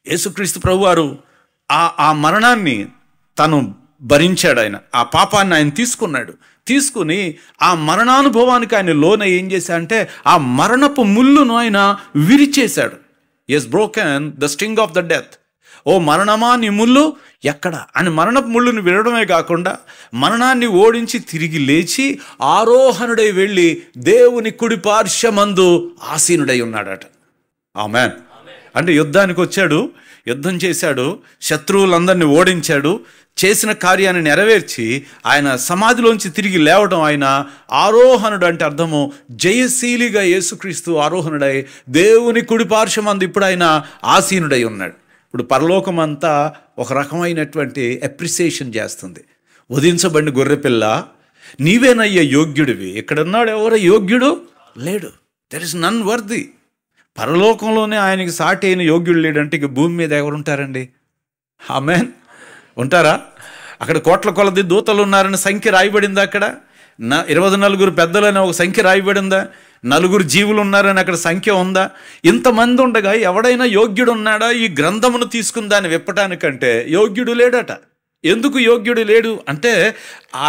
యేసుక్రీస్తు ప్రభువారు ఆ మరణాన్ని తను భరించాడు. ఆయన ఆ పాపాన్ని ఆయన తీసుకుని ఆ మరణానుభవానికి ఆయన లోన ఏం చేశాడంటే, ఆ మరణపు ముళ్ళును ఆయన విరిచేశాడు. Has broken the sting of the death. ఓ మరణమా, నీ ముళ్ళు ఎక్కడ అని మరణపు ముళ్ళును విరడమే కాకుండా మరణాన్ని ఓడించి తిరిగి లేచి ఆరోహణుడై వెళ్ళి దేవుని కుడి పార్శ్వమందు ఆసీనుడై ఉన్నాడట. ఆమేన్. అంటే యుద్ధానికి వచ్చాడు, యుద్ధం చేశాడు, శత్రువులందరినీ ఓడించాడు, చేసిన కార్యాన్ని నెరవేర్చి ఆయన సమాధిలోంచి తిరిగి లేవడం. ఆయన ఆరోహణుడు అంటే అర్థము జయశీలిగా యేసుక్రీస్తు ఆరోహణుడై దేవుని కుడి పార్శ్వమందు ఇప్పుడు ఆయన ఆసీనుడై ఉన్నాడు. ఇప్పుడు పరలోకం అంతా ఒక రకమైనటువంటి అప్రిసియేషన్ చేస్తుంది. వధించబడిన గొర్రెపిల్ల, నీవేనయ్య యోగ్యుడివి. ఇక్కడున్నాడు ఎవరు యోగ్యుడు లేడు. There is none worthy. పరలోకంలోనే ఆయనకి సాటి అయిన యోగ్యుడు లేడంటే ఇక భూమి మీద ఎవరుంటారండి? ఆమేన్. ఉంటారా? అక్కడ కోట్ల కొలది దూతలు ఉన్నారని సంఖ్య రాయబడిందా? అక్కడ 24 పెద్దలని ఒక సంఖ్య రాయబడిందా? 4 జీవులు ఉన్నారని అక్కడ సంఖ్య ఉందా? ఇంతమంది ఉండగా ఎవడైనా యోగ్యుడు ఉన్నాడా ఈ గ్రంథమును తీసుకుని దాన్ని విప్పటానికంటే? యోగ్యుడు లేడట. ఎందుకు యోగ్యుడు లేడు అంటే,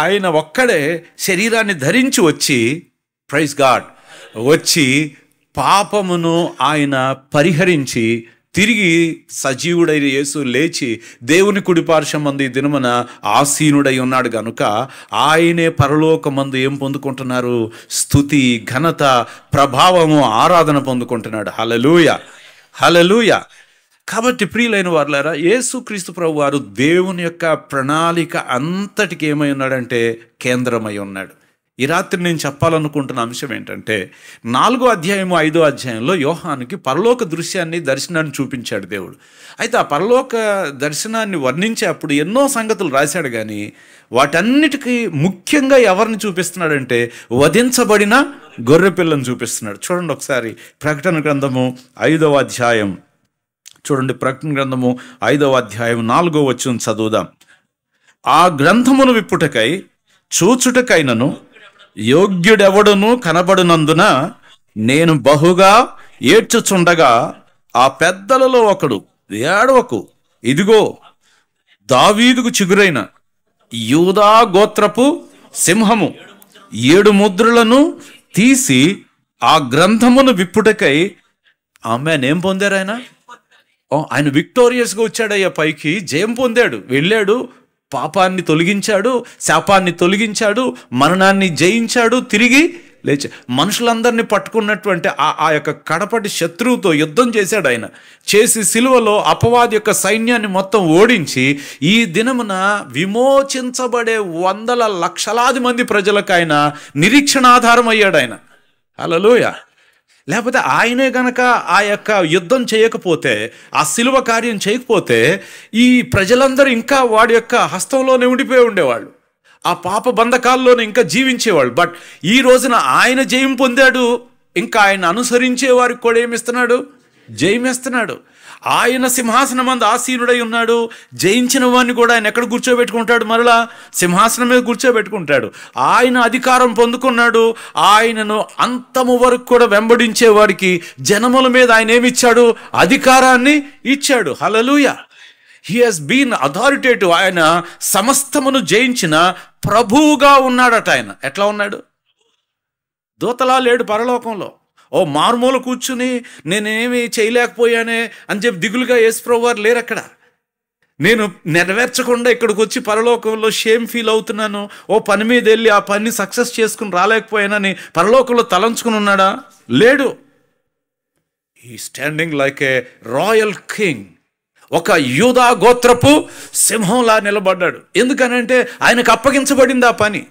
ఆయన ఒక్కడే శరీరాన్ని ధరించి వచ్చి, ప్రైజ్ గాడ్, వచ్చి పాపమును ఆయన పరిహరించి తిరిగి సజీవుడైన యేసు లేచి దేవుని కుడి పార్శ్వమందు ఈ దినమున ఆసీనుడై ఉన్నాడు గనుక ఆయనే పరలోకమందు ఏం పొందుకుంటున్నారు? స్తుతి, ఘనత, ప్రభావము, ఆరాధన పొందుకుంటున్నాడు. హల్లెలూయా, హల్లెలూయా. కాబట్టి ప్రియులైన వారులారా, యేసుక్రీస్తు ప్రభువారు దేవుని యొక్క ప్రణాళిక అంతటికి ఏమై ఉన్నాడంటే కేంద్రమై ఉన్నాడు. ఈ రాత్రి నేను చెప్పాలనుకుంటున్న అంశం ఏంటంటే 4వ అధ్యాయము 5వ అధ్యాయంలో యోహానుకి పరలోక దర్శనాన్ని చూపించాడు దేవుడు. అయితే ఆ పరలోక దర్శనాన్ని వర్ణించే అప్పుడు ఎన్నో సంగతులు రాశాడు, కానీ వాటన్నిటికీ ముఖ్యంగా ఎవరిని చూపిస్తున్నాడంటే వధించబడిన గొర్రెపిల్లను చూపిస్తున్నాడు. చూడండి ఒకసారి ప్రకటన గ్రంథము 5వ అధ్యాయం చూడండి. ప్రకటన గ్రంథము 5వ అధ్యాయం 4వ వచనం చదువుదాం. ఆ గ్రంథమును విప్పుటకై చూచుటకైనను యోగ్యుడెవడును కనబడినందున నేను బహుగా ఏడ్చుచుండగా ఆ పెద్దలలో ఒకడు, ఏడవకు, ఇదిగో దావీదుకు చిగురైన యూదా గోత్రపు సింహము 7 ముద్రలను తీసి ఆ గ్రంథమును విప్పుటకై. ఆమెన్. ఏం పొందారు ఆయన? ఆయన విక్టోరియస్గా వచ్చాడయ్యా, పైకి జయం పొందాడు, వెళ్ళాడు, పాపాన్ని తొలగించాడు, శాపాన్ని తొలగించాడు, మరణాన్ని జయించాడు, తిరిగి లేచి మనుషులందరినీ పట్టుకున్నటువంటి ఆ యొక్క కడపటి శత్రువుతో యుద్ధం చేశాడు ఆయన. చేసి సిలువలో అపవాది యొక్క సైన్యాన్ని మొత్తం ఓడించి ఈ దినమున విమోచించబడే వందల లక్షలాది మంది ప్రజలకు ఆయన నిరీక్షణాధారం అయ్యాడు ఆయన. హల్లెలూయా. లేకపోతే ఆయనే గనక ఆ యొక్క యుద్ధం చేయకపోతే, ఆ సిలువ కార్యం చేయకపోతే ఈ ప్రజలందరూ ఇంకా వాడి యొక్క హస్తంలోనే ఉండిపోయి ఉండేవాళ్ళు, ఆ పాప బంధకాల్లోనే ఇంకా జీవించేవాళ్ళు. బట్ ఈ రోజున ఆయన జయం పొందాడు, ఇంకా ఆయన అనుసరించే వారికి కూడా ఏమిస్తున్నాడు? జయమిస్తున్నాడు. ఆయన సింహాసనం మందు ఆసీనుడై ఉన్నాడు. జయించిన వాడిని కూడా ఆయన ఎక్కడ కూర్చోబెట్టుకుంటాడు? మరలా సింహాసనం మీద కూర్చోబెట్టుకుంటాడు. ఆయన అధికారం పొందుకున్నాడు. ఆయనను అంతము వరకు కూడా వెంబడించే వారికి జనముల మీద ఆయన ఏమిచ్చాడు? అధికారాన్ని ఇచ్చాడు. Hallelujah. He has been authoritative. ఆయన సమస్తమును జయించిన ప్రభువుగా ఉన్నాడట. ఆయన ఎట్లా ఉన్నాడు? దూతలా లేడు పరలోకంలో. మారుమూల కూర్చుని నేనేమి చేయలేకపోయానే అని చెప్పి దిగులుగా యేసుప్రభువు వారు లేరు అక్కడ. నేను నెరవేర్చకుండా ఇక్కడికి వచ్చి పరలోకంలో షేమ్ ఫీల్ అవుతున్నాను, పని మీద వెళ్ళి ఆ పని సక్సెస్ చేసుకుని రాలేకపోయానని పరలోకంలో తలంచుకుని ఉన్నాడా? లేడు. He standing like A royal king. ఒక యూదా గోత్రపు సింహంలా నిలబడ్డాడు. ఎందుకనంటే ఆయనకు అప్పగించబడింది ఆ పని.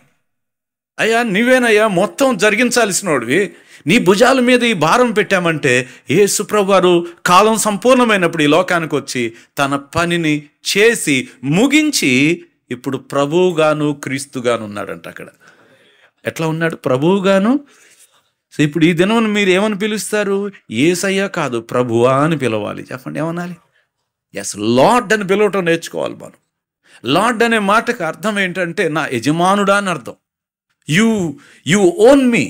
అయ్యా నీవేనయ్యా మొత్తం జరిగించాల్సినోడివి, నీ భుజాల మీద ఈ భారం పెట్టామంటే యేసు ప్రభువారు కాలం సంపూర్ణమైనప్పుడు ఈ లోకానికి వచ్చి తన పనిని చేసి ముగించి ఇప్పుడు ప్రభువుగాను క్రీస్తుగాను ఉన్నాడంట. అక్కడ ఎట్లా ఉన్నాడు? ప్రభువుగాను. సో ఇప్పుడు ఈ దినం మీరు ఏమని పిలుస్తారు? యేసయ్య కాదు, ప్రభువా అని పిలవాలి. చెప్పండి, ఏమనాలి? ఎస్, లార్డ్ అని పిలవటం నేర్చుకోవాలి మనం. లార్డ్ అనే మాటకు అర్థం ఏంటంటే నా యజమానుడా అని అర్థం. యు ఓన్ మీ.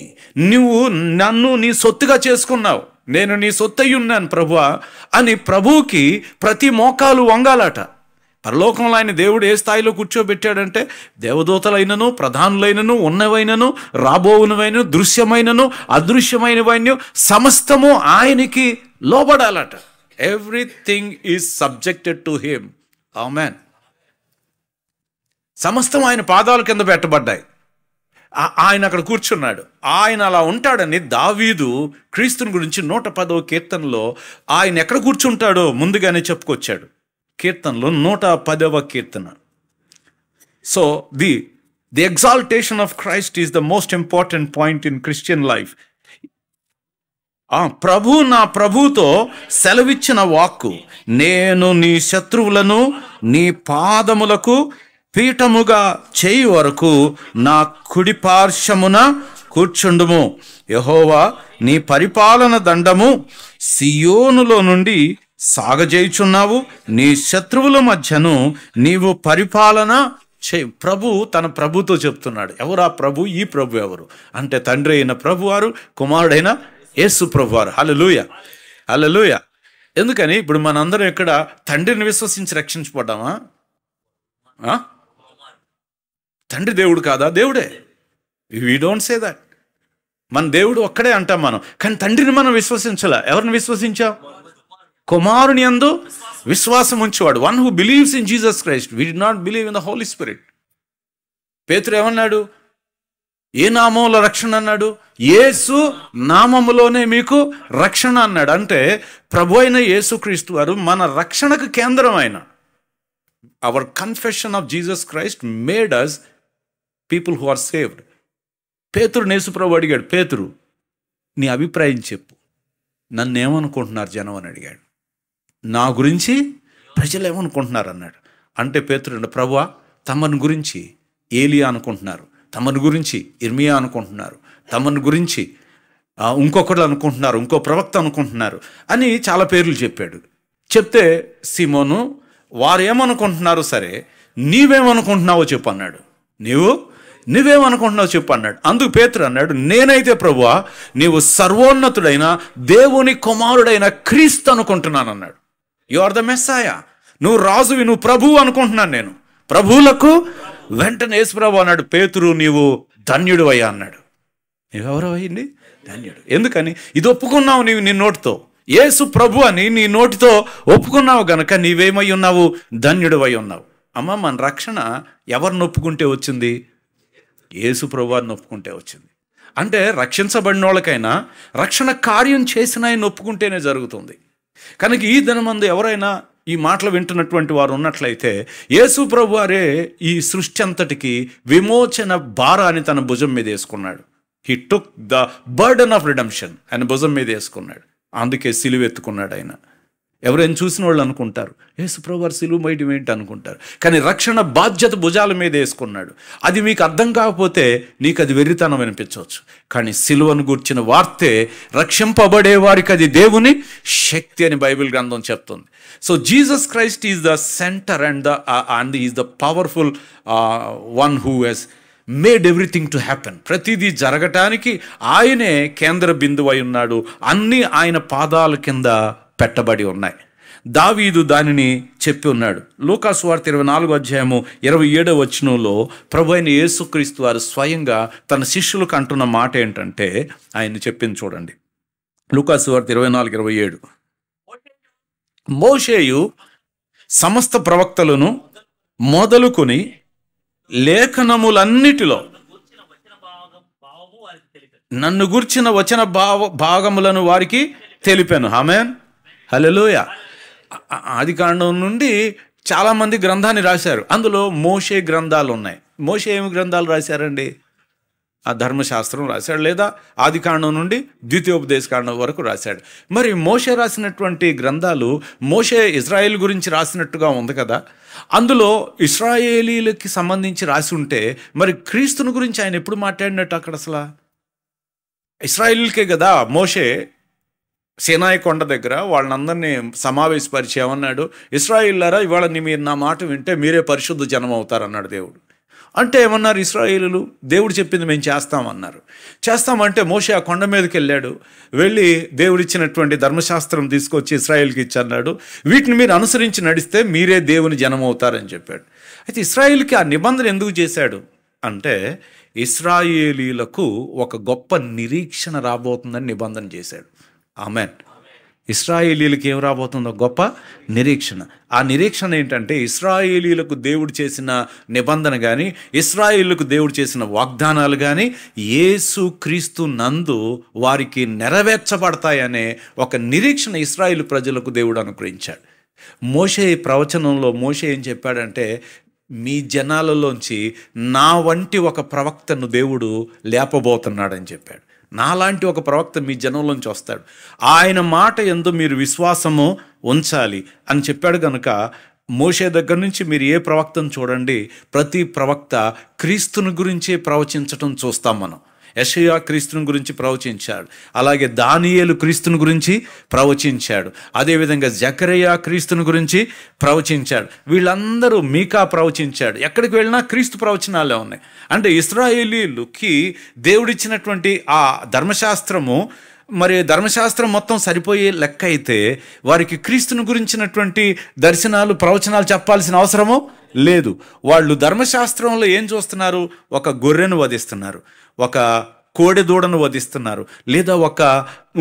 నువ్వు నన్ను నీ సొత్తుగా చేసుకున్నావు, నేను నీ సొత్తు అయి ఉన్నాను ప్రభువా అని ప్రభువుకి ప్రతి మోకాలు వంగాలట. పరలోకంలో ఆయన దేవుడు ఏ స్థాయిలో కూర్చోబెట్టాడంటే దేవదూతలైనను, ప్రధానులైనను, ఉన్నవైనను, రాబోవునవైనను, దృశ్యమైనను, అదృశ్యమైనవైన సమస్తము ఆయనకి లోబడాలట. Everything is subjected to him. Amen. సమస్తం ఆయన పాదాల కింద పెట్టబడ్డాయి. ఆయన అక్కడ కూర్చున్నాడు. ఆయన అలా ఉంటాడని దావీదు క్రీస్తుని గురించి 110వ కీర్తనలో ఆయన ఎక్కడ కూర్చుంటాడో ముందుగానే చెప్పుకొచ్చాడు. కీర్తనలో 110వ కీర్తన. So the exaltation of Christ is the most important point in Christian life. నా ప్రభుతో సెలవిచ్చిన వాక్కు, నేను నీ శత్రువులను నీ పాదములకు పీఠముగా చేయి వరకు నా కుడి పార్శ్వమున కూర్చుండుము. యెహోవా నీ పరిపాలన దండము సియోనులో నుండి సాగజేయుచున్నావు, నీ శత్రువుల మధ్యను నీవు పరిపాలన చేయి. తన ప్రభుతో చెప్తున్నాడు. ఎవరు ఆ ప్రభు? ఈ ప్రభు ఎవరు అంటే తండ్రి అయిన ప్రభువారు, కుమారుడైన యేసు ప్రభువారు. హల్లెలూయా, హల్లెలూయా. ఎందుకని ఇప్పుడు మనందరం ఇక్కడ తండ్రిని విశ్వసించి రక్షించబడ్డామా? తండ్రి దేవుడు కాదా? దేవుడే. We don't say that. మన దేవుడు ఒక్కడే అంటాం మనం, కానీ తండ్రిని మనం విశ్వసించాల. ఎవరిని విశ్వసించాం? కుమారుని యందు విశ్వాసం ఉంచేవాడు. One who believes in Jesus Christ. We do not believe in the Holy Spirit. పేతురు ఏమన్నాడు? ఏ నామంలో రక్షణ అన్నాడు? యేసు నామములోనే మీకు రక్షణ అన్నాడు. అంటే ప్రభు అయిన యేసుక్రీస్తు వారు మన రక్షణకు కేంద్రం. ఆయన our confession of Jesus Christ made us people who are saved. పేతురు యేసుప్రభు అడిగాడు, పేతురు నీ అభిప్రాయం చెప్పు, నన్ను ఏమనుకుంటున్నారు జనం అని అడిగాడు. నా గురించి ప్రజలు ఏమనుకుంటున్నారు అన్నాడు. అంటే పేతురు, ప్రభువా తమను గురించి ఏలియా అనుకుంటున్నారు, తమను గురించి ఇర్మియా అనుకుంటున్నారు, తమను గురించి ఇంకొకరు అనుకుంటున్నారు, ఇంకో ప్రవక్త అనుకుంటున్నారు అని చాలా పేర్లు చెప్పాడు. చెప్తే సీమోను వారు ఏమనుకుంటున్నారు సరే, నీవేమనుకుంటున్నావో చెప్పు అన్నాడు. నువ్వేమనుకుంటున్నావు చెప్పు అన్నాడు. అందుకు పేతురు అన్నాడు, నేనైతే ప్రభువా నీవు సర్వోన్నతుడైన దేవుని కుమారుడైన క్రీస్తు అనుకుంటున్నాను అన్నాడు. యు ఆర్ ద మెస్సాయా, నువ్వు రాజువి, నువ్వు ప్రభువు అనుకుంటున్నాను నేను, ప్రభువులకు. వెంటనే యేసుప్రభు అన్నాడు, పేతురు నీవు ధన్యుడు అయ్యా అన్నాడు. నీవెవరో అయ్యింది ధన్యుడు. ఎందుకని? ఇది ఒప్పుకున్నావు నీవు నీ నోటితో, యేసు ప్రభు అని నీ నోటితో ఒప్పుకున్నావు గనక నీవేమై ఉన్నావు, ధన్యుడు అయి ఉన్నావు. అమ్మ, మన రక్షణ ఎవరిని ఒప్పుకుంటే వచ్చింది? యేసు ప్రభువారిని ఒప్పుకుంటే వచ్చింది. అంటే రక్షించబడిన వాళ్ళకైనా రక్షణ కార్యం చేసిన ఆయన ఒప్పుకుంటేనే జరుగుతుంది. కనుక ఈ దినమందు ఎవరైనా ఈ మాటలు వింటున్నటువంటి వారు ఉన్నట్లయితే, యేసు ప్రభువారే ఈ సృష్టి అంతటికి విమోచన భారాన్ని తన భుజం మీద వేసుకున్నాడు. He took the burden of redemption ఆయన భుజం మీద వేసుకున్నాడు. అందుకే సిలువ ఎత్తుకున్నాడు ఆయన. ఎవరైనా చూసిన వాళ్ళు అనుకుంటారు, యేసు ప్రభువారు సిలువ మోయడం ఏంటి అనుకుంటారు. కానీ రక్షణ బాధ్యత భుజాల మీద వేసుకున్నాడు. అది మీకు అర్థం కాకపోతే నీకు అది వెర్రితనం అనిపించవచ్చు. కానీ సిలువను గూర్చిన వార్తే రక్షింపబడే వారికి అది దేవుని శక్తి అని బైబిల్ గ్రంథం చెప్తుంది. So Jesus Christ is the center and is the powerful one who he's made everything to happen. ప్రతిదీ జరగటానికి ఆయనే కేంద్ర బిందువు అయి ఉన్నాడు. అన్నీ ఆయన పాదాల కింద పెట్టబడి ఉన్నాయి. దావీదు దానిని చెప్పి ఉన్నాడు. లూకా సువార్త 24వ అధ్యాయము 27వ వచనంలో ప్రభు అయిన యేసుక్రీస్తు వారు స్వయంగా తన శిష్యులకు అంటున్న మాట ఏంటంటే, ఆయన చెప్పింది చూడండి. లూకా సువార్త 24:27, మోషేయు సమస్త ప్రవక్తలను మొదలుకొని లేఖనములన్నిటిలో నన్ను గూర్చిన వచన భాగములను వారికి తెలిపాను. ఆమేన్, హల్లెలూయా. ఆదికాండం నుండి చాలామంది గ్రంథాన్ని రాశారు. అందులో మోషే గ్రంథాలు ఉన్నాయి. మోషే ఏమి గ్రంథాలు రాశారండి? ఆ ధర్మశాస్త్రం రాశాడు, లేదా ఆదికాండం నుండి ద్వితీయోపదేశకాండం వరకు రాశాడు. మరి మోషే రాసినటువంటి గ్రంథాలు మోషే ఇజ్రాయేల్ గురించి రాసినట్టుగా ఉంది కదా. అందులో ఇశ్రాయేలీలకి సంబంధించి రాసి ఉంటే మరి క్రీస్తుని గురించి ఆయన ఎప్పుడు మాట్లాడినట్టు అక్కడ? అసలు ఇశ్రాయేలీలకే కదా మోషే సీనాయి కొండ దగ్గర వాళ్ళందరినీ సమావేశపరిచి ఏమన్నాడు, ఇశ్రాయేలులారా ఇవాళ మీరు నా మాట వింటే మీరే పరిశుద్ధ జనం అవుతారన్నాడు దేవుడు. అంటే ఏమన్నారు ఇశ్రాయేలీలు? దేవుడు చెప్పింది మేము చేస్తామన్నారు. చేస్తామంటే మోషే ఆ కొండ మీదకి వెళ్ళాడు. వెళ్ళి దేవుడిచ్చినటువంటి ధర్మశాస్త్రం తీసుకొచ్చి ఇశ్రాయేల్కి ఇచ్చన్నాడు, వీటిని మీరు అనుసరించి నడిస్తే మీరే దేవుని జనం అవుతారని చెప్పాడు. అయితే ఇశ్రాయేల్కి ఆ నిబంధన ఎందుకు చేశాడు అంటే, ఇశ్రాయేలీలకు ఒక గొప్ప నిరీక్షణ రాబోతుందని నిబంధన చేశాడు. ఆమేన్. ఇశ్రాయేలీలకు ఏం రాబోతుందో గొప్ప నిరీక్షణ. ఆ నిరీక్షణ ఏంటంటే, ఇశ్రాయేలీలకు దేవుడు చేసిన నిబంధన కానీ, ఇశ్రాయేలుకు దేవుడు చేసిన వాగ్దానాలు కానీ యేసు క్రీస్తు నందు వారికి నెరవేర్చబడతాయనే ఒక నిరీక్షణ ఇశ్రాయేలు ప్రజలకు దేవుడు అనుగ్రహించాడు. మోషే ప్రవచనంలో మోషే ఏం చెప్పాడంటే, మీ జనాలలోంచి నా వంటి ఒక ప్రవక్తను దేవుడు లేపబోతున్నాడని చెప్పాడు. నాలాంటి ఒక ప్రవక్త మీ జనంలోంచి వస్తాడు, ఆయన మాట యందు మీరు విశ్వాసము ఉంచాలి అని చెప్పాడు. కనుక మోషే దగ్గర నుంచి మీరు ఏ ప్రవక్తను చూడండి, ప్రతి ప్రవక్త క్రీస్తుని గురించే ప్రవచించటం చూస్తాం మనం. యెషయా క్రీస్తుని గురించి ప్రవచించాడు, అలాగే దానియేలు క్రీస్తుని గురించి ప్రవచించాడు, అదేవిధంగా జకరియా క్రీస్తుని గురించి ప్రవచించాడు, వీళ్ళందరూ మీకా ప్రవచించాడు. ఎక్కడికి వెళ్ళినా క్రీస్తు ప్రవచనాలే ఉన్నాయి. అంటే ఇశ్రాయేలీలకి దేవుడిచ్చినటువంటి ఆ ధర్మశాస్త్రము, మరి ధర్మశాస్త్రం మొత్తం సరిపోయే లెక్క అయితే వారికి క్రీస్తుని గురించినటువంటి దర్శనాలు ప్రవచనాలు చెప్పాల్సిన అవసరము లేదు. వాళ్ళు ధర్మశాస్త్రంలో ఏం చూస్తున్నారు? ఒక గొర్రెను వధిస్తున్నారు, ఒక కోడె దూడను వధిస్తున్నారు, లేదా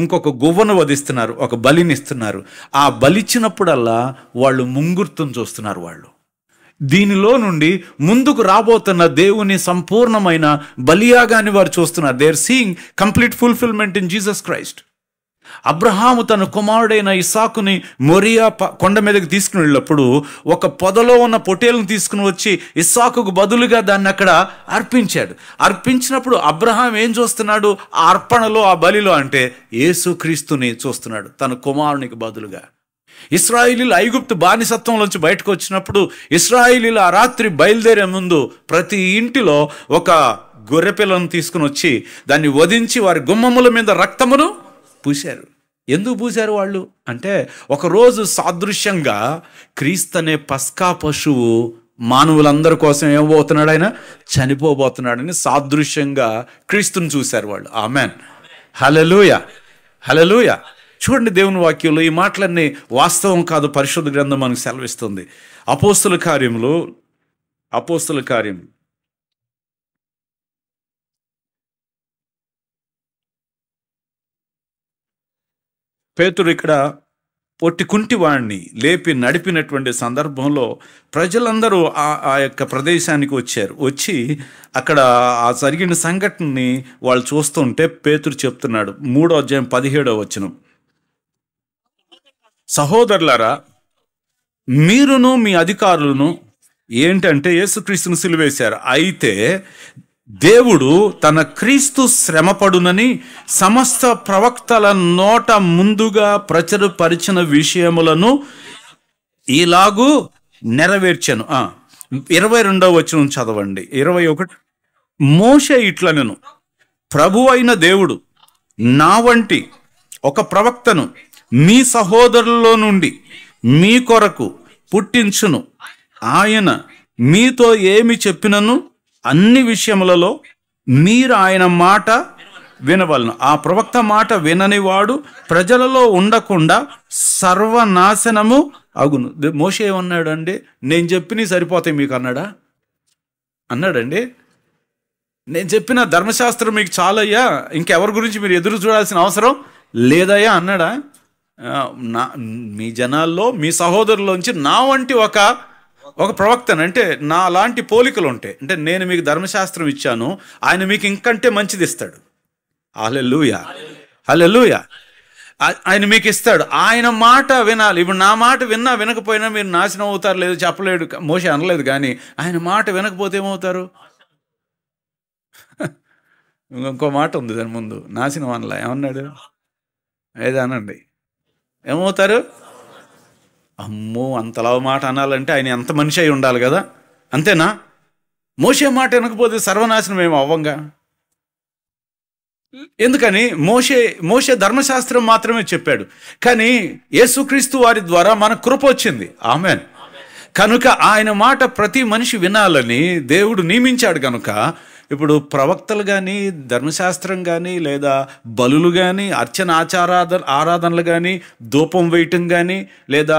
ఇంకొక గువ్వను వధిస్తున్నారు, ఒక బలిని ఇస్తున్నారు. ఆ బలిచ్చినప్పుడల్లా వాళ్ళు ముంగుర్తును చూస్తున్నారు. వాళ్ళు దీనిలో నుండి ముందుకు రాబోతున్న దేవుని సంపూర్ణమైన బలియాగాన్ని వారు చూస్తున్నారు. They are seeing complete fulfillment in Jesus Christ. Abraham తన కుమారుడైన ఇస్సాకుని మొరియా కొండ మీదకి తీసుకుని వెళ్ళినప్పుడు ఒక పొదలో ఉన్న పొట్టేలను తీసుకుని వచ్చి ఇస్సాకుకు బదులుగా దాన్ని అక్కడ అర్పించాడు. అర్పించినప్పుడు అబ్రహాం ఏం చూస్తున్నాడు? ఆ అర్పణలో, ఆ బలిలో అంటే యేసుక్రీస్తుని చూస్తున్నాడు తన కుమారునికి బదులుగా. ఇశ్రాయేలీలు ఐగుప్తు బానిసత్వంలోంచి బయటకు వచ్చినప్పుడు ఇశ్రాయేలీలు ఆ రాత్రి బయలుదేరే ముందు ప్రతి ఇంటిలో ఒక గొర్రెపిల్లను తీసుకుని వచ్చి దాన్ని వధించి వారి గుమ్మముల మీద రక్తమును పూశారు. ఎందుకు పూశారు వాళ్ళు అంటే, ఒకరోజు సాదృశ్యంగా క్రీస్తు అనే పస్కా పశువు మానవులందరి కోసం ఏమబోతున్నాడు, ఆయన చనిపోబోతున్నాడని సాదృశ్యంగా క్రీస్తుని చూశారు వాళ్ళు. ఆమెన్, హల్లెలూయా, హల్లెలూయా. చూడండి, దేవుని వాక్యంలో ఈ మాటలన్నీ వాస్తవం కాదు, పరిశుద్ధ గ్రంథం మనకు సెలవిస్తుంది. అపోస్తుల కార్యం పేతురు ఇక్కడ పొట్టి కుంటివాణ్ణి లేపి నడిపినటువంటి సందర్భంలో ప్రజలందరూ ఆ యొక్క ప్రదేశానికి వచ్చి అక్కడ ఆ జరిగిన సంఘటనని వాళ్ళు చూస్తుంటే పేతురు చెప్తున్నాడు, 3వ అధ్యాయం 17వ వచనం, సహోదరులారా, మీరును మీ అధికారులను ఏంటంటే యేసుక్రీస్తును సిలువేశారు. అయితే దేవుడు తన క్రీస్తు శ్రమపడునని సమస్త ప్రవక్తల నోట ముందుగా ప్రచురపరిచిన విషయములను ఇలాగూ నెరవేర్చెను. 22వ వచనం చదవండి. 21, మోషే ఇట్లనెను, ప్రభు అయిన దేవుడు నా వంటి ఒక ప్రవక్తను మీ సహోదరుల్లో నుండి మీ కొరకు పుట్టించును. ఆయన మీతో ఏమి చెప్పినను అన్ని విషయములలో మీరు ఆయన మాట వినవలను. ఆ ప్రవక్త మాట విననివాడు ప్రజలలో ఉండకుండా సర్వనాశనము అగును. మోషే ఏమన్నాడండి? నేను చెప్పినవి సరిపోతాయి మీకు అన్నాడండి. నేను చెప్పిన ధర్మశాస్త్రం మీకు చాలయ్యా, ఇంకెవరి గురించి మీరు ఎదురు చూడాల్సిన అవసరం లేదయ్యా అన్నాడా? మీ జనాల్లో మీ సహోదరులోంచి నా వంటి ఒక ప్రవక్తను, అంటే నా లాంటి పోలికలు ఉంటాయి, అంటే నేను మీకు ధర్మశాస్త్రం ఇచ్చాను, ఆయన మీకు ఇంకంటే మంచిది ఇస్తాడు. హల్లెలూయా, హల్లెలూయా. ఆయన మీకు ఇస్తాడు, ఆయన మాట వినాలి. ఇప్పుడు నా మాట విన్నా వినకపోయినా మీరు నాశనం అవుతారు, లేదు చెప్పలేడు, మోషే అనలేదు. కానీ ఆయన మాట వినకపోతే ఏమవుతారు? ఇంకో మాట ఉంది దాని ముందు, నాశనం అనలా, ఏమన్నాడు? ఏదో అనండి, ఏమవుతారు? అమ్మో, అంతలా మాట అనాలంటే ఆయన ఎంత మనిషి అయి ఉండాలి కదా, అంతేనా? మోషే మాట వినకపోతే సర్వనాశనం ఏమో అవ్వంగా. ఎందుకని? మోషే ధర్మశాస్త్రం మాత్రమే చెప్పాడు, కానీ యేసుక్రీస్తు వారి ద్వారా మన కృప వచ్చింది. ఆమెన్. కనుక ఆయన మాట ప్రతి మనిషి వినాలని దేవుడు నియమించాడు. కనుక ఇప్పుడు ప్రవక్తలు కానీ, ధర్మశాస్త్రం కానీ, లేదా బలులు కానీ, అర్చన ఆరాధనలు కానీ, ధూపం వేయటం కానీ, లేదా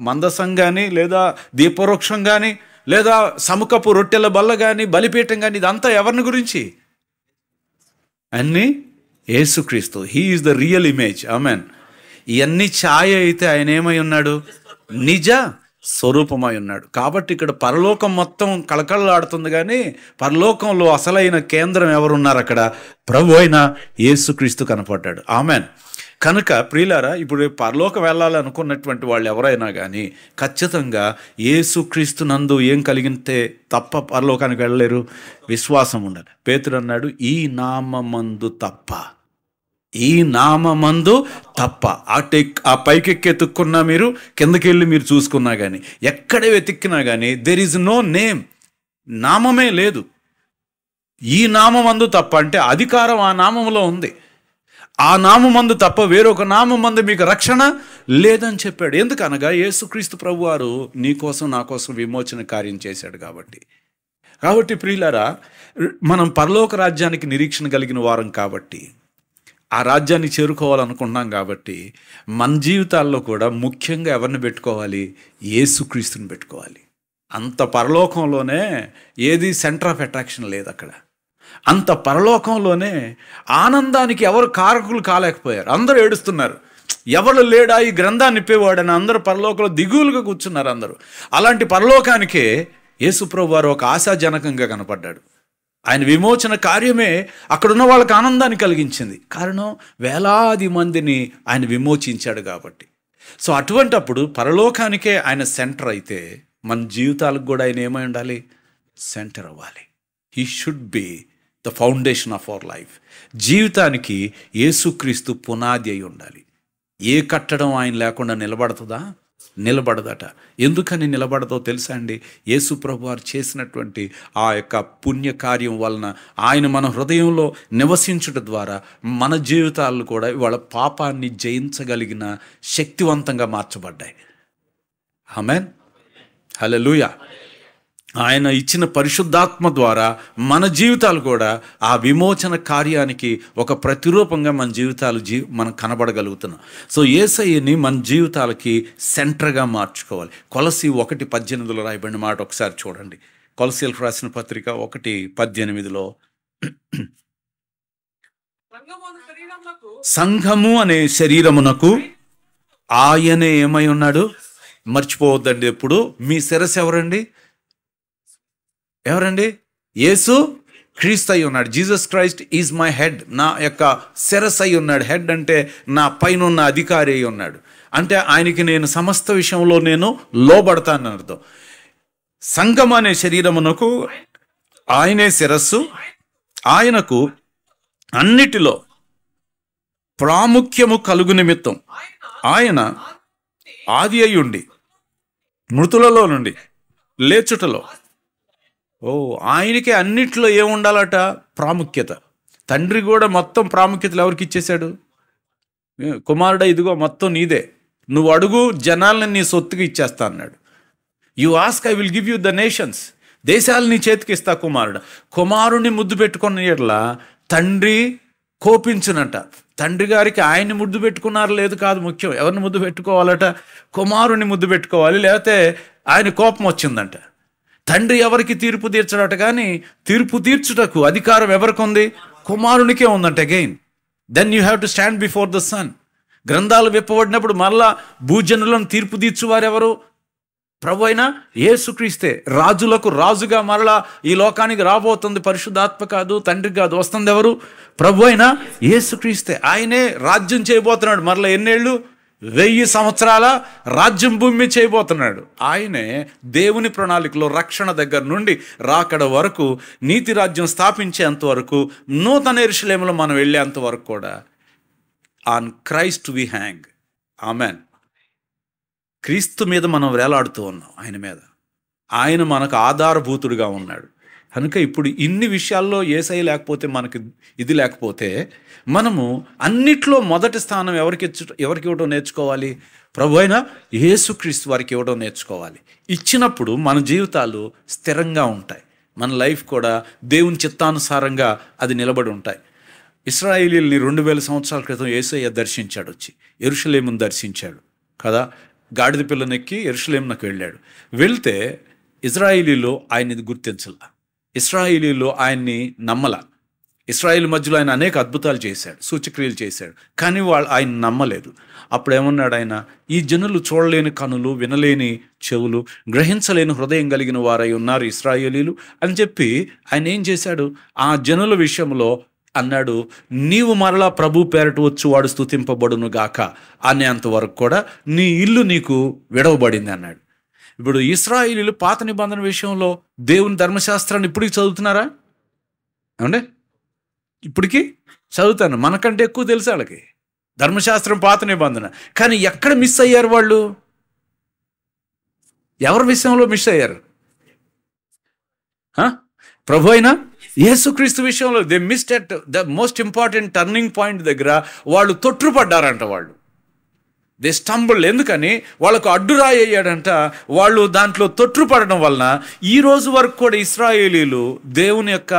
మందసం కానీ, లేదా దీపవృక్షం కానీ, లేదా సముఖపు రొట్టెల బల్ల కానీ, బలిపీఠం కానీ, ఇదంతా ఎవరిని గురించి? అన్నీ యేసుక్రీస్తు. He is the real image. Amen. ఇవన్నీ ఛాయ అయితే ఆయన ఏమై ఉన్నాడు? నిజ స్వరూపమై ఉన్నాడు. కాబట్టి ఇక్కడ పరలోకం మొత్తం కళకళలాడుతుంది, కానీ పరలోకంలో అసలైన కేంద్రం ఎవరున్నారు? అక్కడ ప్రభు అయిన యేసుక్రీస్తు కనపడ్డాడు. ఆమెన్. కనుక ప్రియులారా, ఇప్పుడు పరలోకం వెళ్ళాలనుకున్నటువంటి వాళ్ళు ఎవరైనా కానీ ఖచ్చితంగా యేసుక్రీస్తు నందు ఏం కలిగితే తప్ప పరలోకానికి వెళ్ళలేరు? విశ్వాసం ఉండాలి. పేతురు అన్నాడు, ఈ నామమందు తప్ప, ఈ నామమందు తప్ప. ఆ పైకెక్కి ఎత్తుక్కున్నా మీరు, కిందకి వెళ్ళి మీరు చూసుకున్నా కానీ, ఎక్కడ వెతిక్కినా కానీ దెర్ ఈజ్ నో నేమ్, నామమే లేదు. ఈ నామమందు తప్ప అంటే అధికారం ఆ నామంలో ఉంది. ఆ నామమందు తప్ప వేరొక నామమందు మీకు రక్షణ లేదని చెప్పాడు. ఎందుకనగా యేసుక్రీస్తు ప్రభువారు నీ కోసం నా కోసం విమోచన కార్యం చేశాడు. కాబట్టి ప్రియులారా, మనం పరలోక రాజ్యానికి నిరీక్షణ కలిగిన వారం కాబట్టి, ఆ రాజ్యాన్ని చేరుకోవాలనుకుంటున్నాం కాబట్టి, మన జీవితాల్లో కూడా ముఖ్యంగా ఎవరిని పెట్టుకోవాలి? యేసుక్రీస్తుని పెట్టుకోవాలి. అంత పరలోకంలోనే ఏది సెంటర్ ఆఫ్ అట్రాక్షన్ లేదు అక్కడ. అంత పరలోకంలోనే ఆనందానికి ఎవరు కారకులు కాలేకపోయారు. అందరూ ఏడుస్తున్నారు, ఎవరు లేడా ఈ గ్రంథాన్ని ఇప్పేవాడని అందరూ పరలోకంలో దిగులుగా కూర్చున్నారు అందరూ. అలాంటి పరలోకానికే యేసుప్రభు వారు ఒక ఆశాజనకంగా కనపడ్డాడు. ఆయన విమోచన కార్యమే అక్కడున్న వాళ్ళకి ఆనందాన్ని కలిగించింది. కారణం వేలాది మందిని ఆయన విమోచించాడు కాబట్టి. సో అటువంటప్పుడు పరలోకానికే ఆయన సెంటర్ అయితే మన జీవితాలకు కూడా ఆయన ఏమై ఉండాలి? సెంటర్ అవ్వాలి. He should be the foundation of our life. జీవితానికి యేసుక్రీస్తు పునాది అయి ఉండాలి. ఏ కట్టడం ఆయన లేకుండా నిలబడుతుందా? నిలబడదట. ఎందుకని నిలబడదో తెలుసా అండి? యేసు ప్రభు వారు చేసినటువంటి ఆ యొక్క పుణ్యకార్యం వలన ఆయన మన హృదయంలో నివసించుట ద్వారా మన జీవితాలు కూడా ఇవాళ పాపాన్ని జయించగలిగిన శక్తివంతంగా మార్చబడ్డాయి. ఆమేన్, హల్లెలూయా. ఆయన ఇచ్చిన పరిశుద్ధాత్మ ద్వారా మన జీవితాలు కూడా ఆ విమోచన కార్యానికి ఒక ప్రతిరూపంగా మన జీవితాలు మనం కనబడగలుగుతున్నాం. సో యేసయ్యని మన జీవితాలకి సెంటర్గా మార్చుకోవాలి. కొలసి 1:18 రాయబడిన మాట ఒకసారి చూడండి. కొలసీలకు రాసిన పత్రిక 1:18 సంఘము అనే శరీరమునకు ఆయనే ఏమై ఉన్నాడు? మర్చిపోవద్దండి. ఎప్పుడు మీ శిరస్సు ఎవరండి? యేసు క్రీస్తు అయి ఉన్నాడు. Jesus Christ is my head. నా యొక్క శిరస్సు అయి ఉన్నాడు. హెడ్ అంటే నా పైన ఉన్న అధికారి అయి ఉన్నాడు. అంటే ఆయనకి నేను సమస్త విషయంలో నేను లోబడతానని అర్థం. సంఘం అనే శరీరమునకు ఆయనే శిరస్సు, ఆయనకు అన్నిటిలో ప్రాముఖ్యము కలుగు నిమిత్తం ఆయన ఆది అయి ఉండి మృతులలో నుండి లేచుటలో ఆయనకే అన్నిట్లో ఏముండాలట? ప్రాముఖ్యత. తండ్రి కూడా మొత్తం ప్రాముఖ్యతలు ఎవరికి ఇచ్చేశాడు? కుమారుడా ఇదిగో మొత్తం నీదే, నువ్వు అడుగు, జనాలను నీ సొత్తుగా ఇచ్చేస్తా అన్నాడు. You ask, I will give you the nations. దేశాలు నీ చేతికి ఇస్తా కుమారుడు. కుమారుని ముద్దు పెట్టుకున్న ఎడల తండ్రి కోపించునట. తండ్రి గారికి ఆయన్ని ముద్దు పెట్టుకున్నారు లేదు కాదు ముఖ్యం. ఎవరిని ముద్దు పెట్టుకోవాలట? కుమారుని ముద్దు పెట్టుకోవాలి, లేకపోతే ఆయన కోపం వచ్చిందంట. తండ్రి ఎవరికి తీర్పు తీర్చడట, కానీ తీర్పు తీర్చుటకు అధికారం ఎవరికి ఉంది? కుమారునికే ఉందంట. Again then you have to stand before the son. గ్రంథాలు విప్పబడినప్పుడు మరలా భూజనులను తీర్పు తీర్చువారు ఎవరు? ప్రభు అయిన యేసుక్రీస్తే. రాజులకు రాజుగా మరలా ఈ లోకానికి రాబోతుంది. పరిశుద్ధాత్మ కాదు, తండ్రి కాదు, వస్తుంది ఎవరు? ప్రభు అయిన యేసుక్రీస్తే. ఆయనే రాజ్యం చేయబోతున్నాడు. మరలా ఎన్నేళ్ళు? 1000 సంవత్సరాల రాజ్యం భూమి చేయబోతున్నాడు. ఆయనే దేవుని ప్రణాళికలో రక్షణ దగ్గర నుండి రాకడ వరకు, నీతి రాజ్యం స్థాపించేంత వరకు, నూతన యెరూషలేములో మనం వెళ్ళేంత వరకు కూడా on Christ we hang. Amen. క్రీస్తు మీద మనం వేలాడుతూ ఉన్నాం. ఆయన మీద. ఆయన మనకు ఆధారభూతుడుగా ఉన్నాడు. కనుక ఇప్పుడు ఇన్ని విషయాల్లో యేసయ్య లేకపోతే, మనకి ఇది లేకపోతే, మనము అన్నిట్లో మొదటి స్థానం ఎవరికి ఇవ్వడం నేర్చుకోవాలి? ప్రభు అయిన యేసుక్రీస్తు వారికి ఇవ్వడం నేర్చుకోవాలి. ఇచ్చినప్పుడు మన జీవితాలు స్థిరంగా ఉంటాయి. మన లైఫ్ కూడా దేవుని చిత్తానుసారంగా అది నిలబడి ఉంటాయి. ఇశ్రాయేలీయుల్ని 2000 సంవత్సరాల క్రితం యేసయ్య దర్శించాడు. వచ్చి యెరూషలేమును దర్శించాడు కదా. గాడిద పిల్లనెక్కి యెరూషలేమునకు వెళ్ళాడు. వెళ్తే ఇశ్రాయేలీయులు ఆయన్ని గుర్తించలా. ఇశ్రాయేలీయులు ఆయన్ని నమ్మల. ఇశ్రాయేల్ మధ్యలో ఆయన అనేక అద్భుతాలు చేశాడు, సూచక్రియలు చేశాడు, కానీ వాళ్ళు ఆయన నమ్మలేదు. అప్పుడు ఏమన్నాడు ఆయన? ఈ జనులు చూడలేని కనులు, వినలేని చెవులు, గ్రహించలేని హృదయం కలిగిన వారై ఉన్నారు ఇశ్రాయేలీయులు అని చెప్పి ఆయన ఏం చేశాడు? ఆ జనుల విషయంలో అన్నాడు, నీవు మరలా ప్రభు పేరట వచ్చు వాడు స్తుతింపబడును గాక అనేంత వరకు కూడా నీ ఇల్లు నీకు విడవబడింది అన్నాడు. ఇప్పుడు ఇశ్రాయేలీయులు పాత నిబంధన విషయంలో దేవుని ధర్మశాస్త్రాన్ని ఇప్పటికి చదువుతున్నారా? ఏమంటే ఇప్పటికీ చదువుతాను. మనకంటే ఎక్కువ తెలుసు వాళ్ళకి ధర్మశాస్త్రం, పాత నిబంధన. కానీ ఎక్కడ మిస్ అయ్యారు వాళ్ళు? ఎవరి విషయంలో మిస్ అయ్యారు? ప్రభు అయినా యేసుక్రీస్తు విషయంలో they missed at the most important turning point దగ్గర వాళ్ళు తొట్టుపడ్డారంట. వాళ్ళు దే స్టంబుల్డ్. ఎందుకని? వాళ్ళకు అడ్డురాయి అయ్యాడంట. వాళ్ళు దాంట్లో తొట్టుపడడం వలన ఈ రోజు వరకు కూడా ఇశ్రాయేలీలు దేవుని యొక్క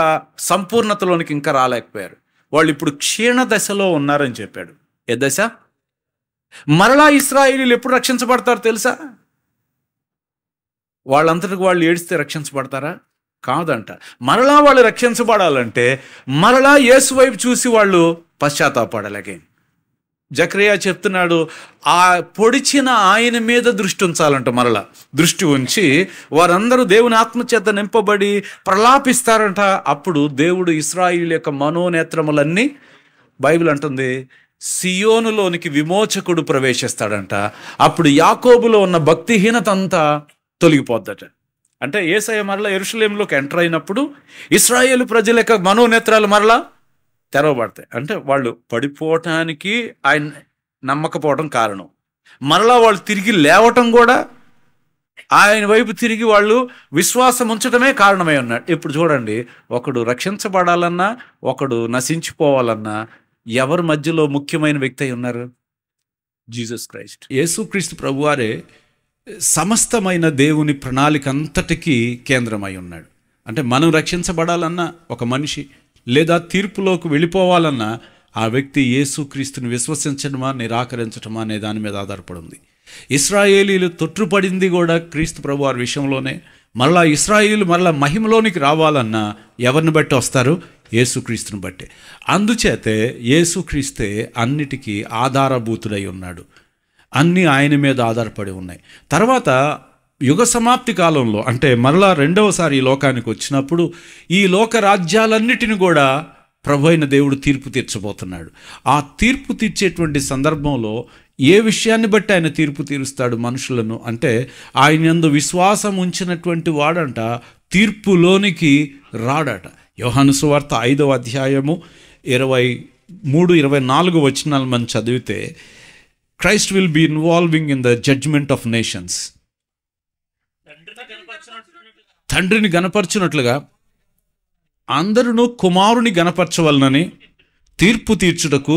సంపూర్ణతలోనికి ఇంకా రాలేకపోయారు. వాళ్ళు ఇప్పుడు క్షీణ దశలో ఉన్నారని చెప్పాడు. ఏ దశ? మరలా ఇశ్రాయేలీలు ఎప్పుడు రక్షించబడతారు తెలుసా? వాళ్ళంతటికి వాళ్ళు ఏడిస్తే రక్షించబడతారా? కాదంట. మరలా వాళ్ళు రక్షించబడాలంటే మరలా యేసు వైపు చూసి వాళ్ళు పశ్చాత్తాపడాలి. అగైన్ జకరియా చెప్తున్నాడు, ఆ పొడిచిన ఆయన మీద దృష్టి ఉంచాలంట. మరలా దృష్టి ఉంచి వారందరూ దేవుని ఆత్మచేత నింపబడి ప్రలాపిస్తారంట. అప్పుడు దేవుడు ఇశ్రాయేలు యొక్క మనోనేత్రములన్నీ, బైబిల్ అంటుంది, సియోనులోనికి విమోచకుడు ప్రవేశిస్తాడంట. అప్పుడు యాకోబులో ఉన్న భక్తిహీనత అంతా తొలగిపోద్దట. అంటే యేసయ్య మరలా యెరూషలేములోకి ఎంటర్ అయినప్పుడు ఇశ్రాయేలు ప్రజల యొక్క మనోనేత్రాలు మరలా తెరవబడతాయి. అంటే వాళ్ళు పడిపోవటానికి ఆయన నమ్మకపోవడం కారణం, మరలా వాళ్ళు తిరిగి లేవటం కూడా ఆయన వైపు తిరిగి వాళ్ళు విశ్వాసం ఉంచడమే కారణమై ఉన్నాడు. ఇప్పుడు చూడండి, ఒకడు రక్షించబడాలన్నా ఒకడు నశించిపోవాలన్నా ఎవరి మధ్యలో ముఖ్యమైన వ్యక్తి అయి ఉన్నారు? Jesus Christ. యేసుక్రీస్తు ప్రభువారే సమస్తమైన దేవుని ప్రణాళిక అంతటికీ కేంద్రమై ఉన్నాడు. అంటే మనం రక్షించబడాలన్నా ఒక మనిషి, లేదా తీర్పులోకి వెళ్ళిపోవాలన్నా ఆ వ్యక్తి యేసుక్రీస్తుని విశ్వసించడమా నిరాకరించడమా అనే దాని మీద ఆధారపడి ఉంది. ఇశ్రాయేలీలు తొట్టుపడింది కూడా క్రీస్తు ప్రభువారి విషయంలోనే. మరలా ఇశ్రాయేలు మరలా మహిమలోనికి రావాలన్నా ఎవరిని బట్టి వస్తారు? యేసుక్రీస్తుని బట్టి. అందుచేతే యేసుక్రీస్తే అన్నిటికీ ఆధారభూతుడై ఉన్నాడు. అన్నీ ఆయన మీద ఆధారపడి ఉన్నాయి. తర్వాత యుగ సమాప్తి కాలంలో, అంటే మరలా రెండవసారి ఈ లోకానికి వచ్చినప్పుడు ఈ లోక రాజ్యాలన్నిటిని కూడా ప్రభు అయిన దేవుడు తీర్పు తీర్చబోతున్నాడు. ఆ తీర్పు తీర్చేటువంటి సందర్భంలో ఏ విషయాన్ని బట్టి ఆయన తీర్పు తీరుస్తాడు మనుషులను అంటే, ఆయన యందు విశ్వాసం ఉంచినటువంటి వాడంట తీర్పులోనికి రాడట. యోహాను సువార్త 5వ అధ్యాయము 23-24 వచనాలు మనం చదివితే, Christ will be involving in the judgment of nations. తండ్రిని గనపరచునట్లుగా అందరూ కుమారుని గనపరచవలనని తీర్పు తీర్చుటకు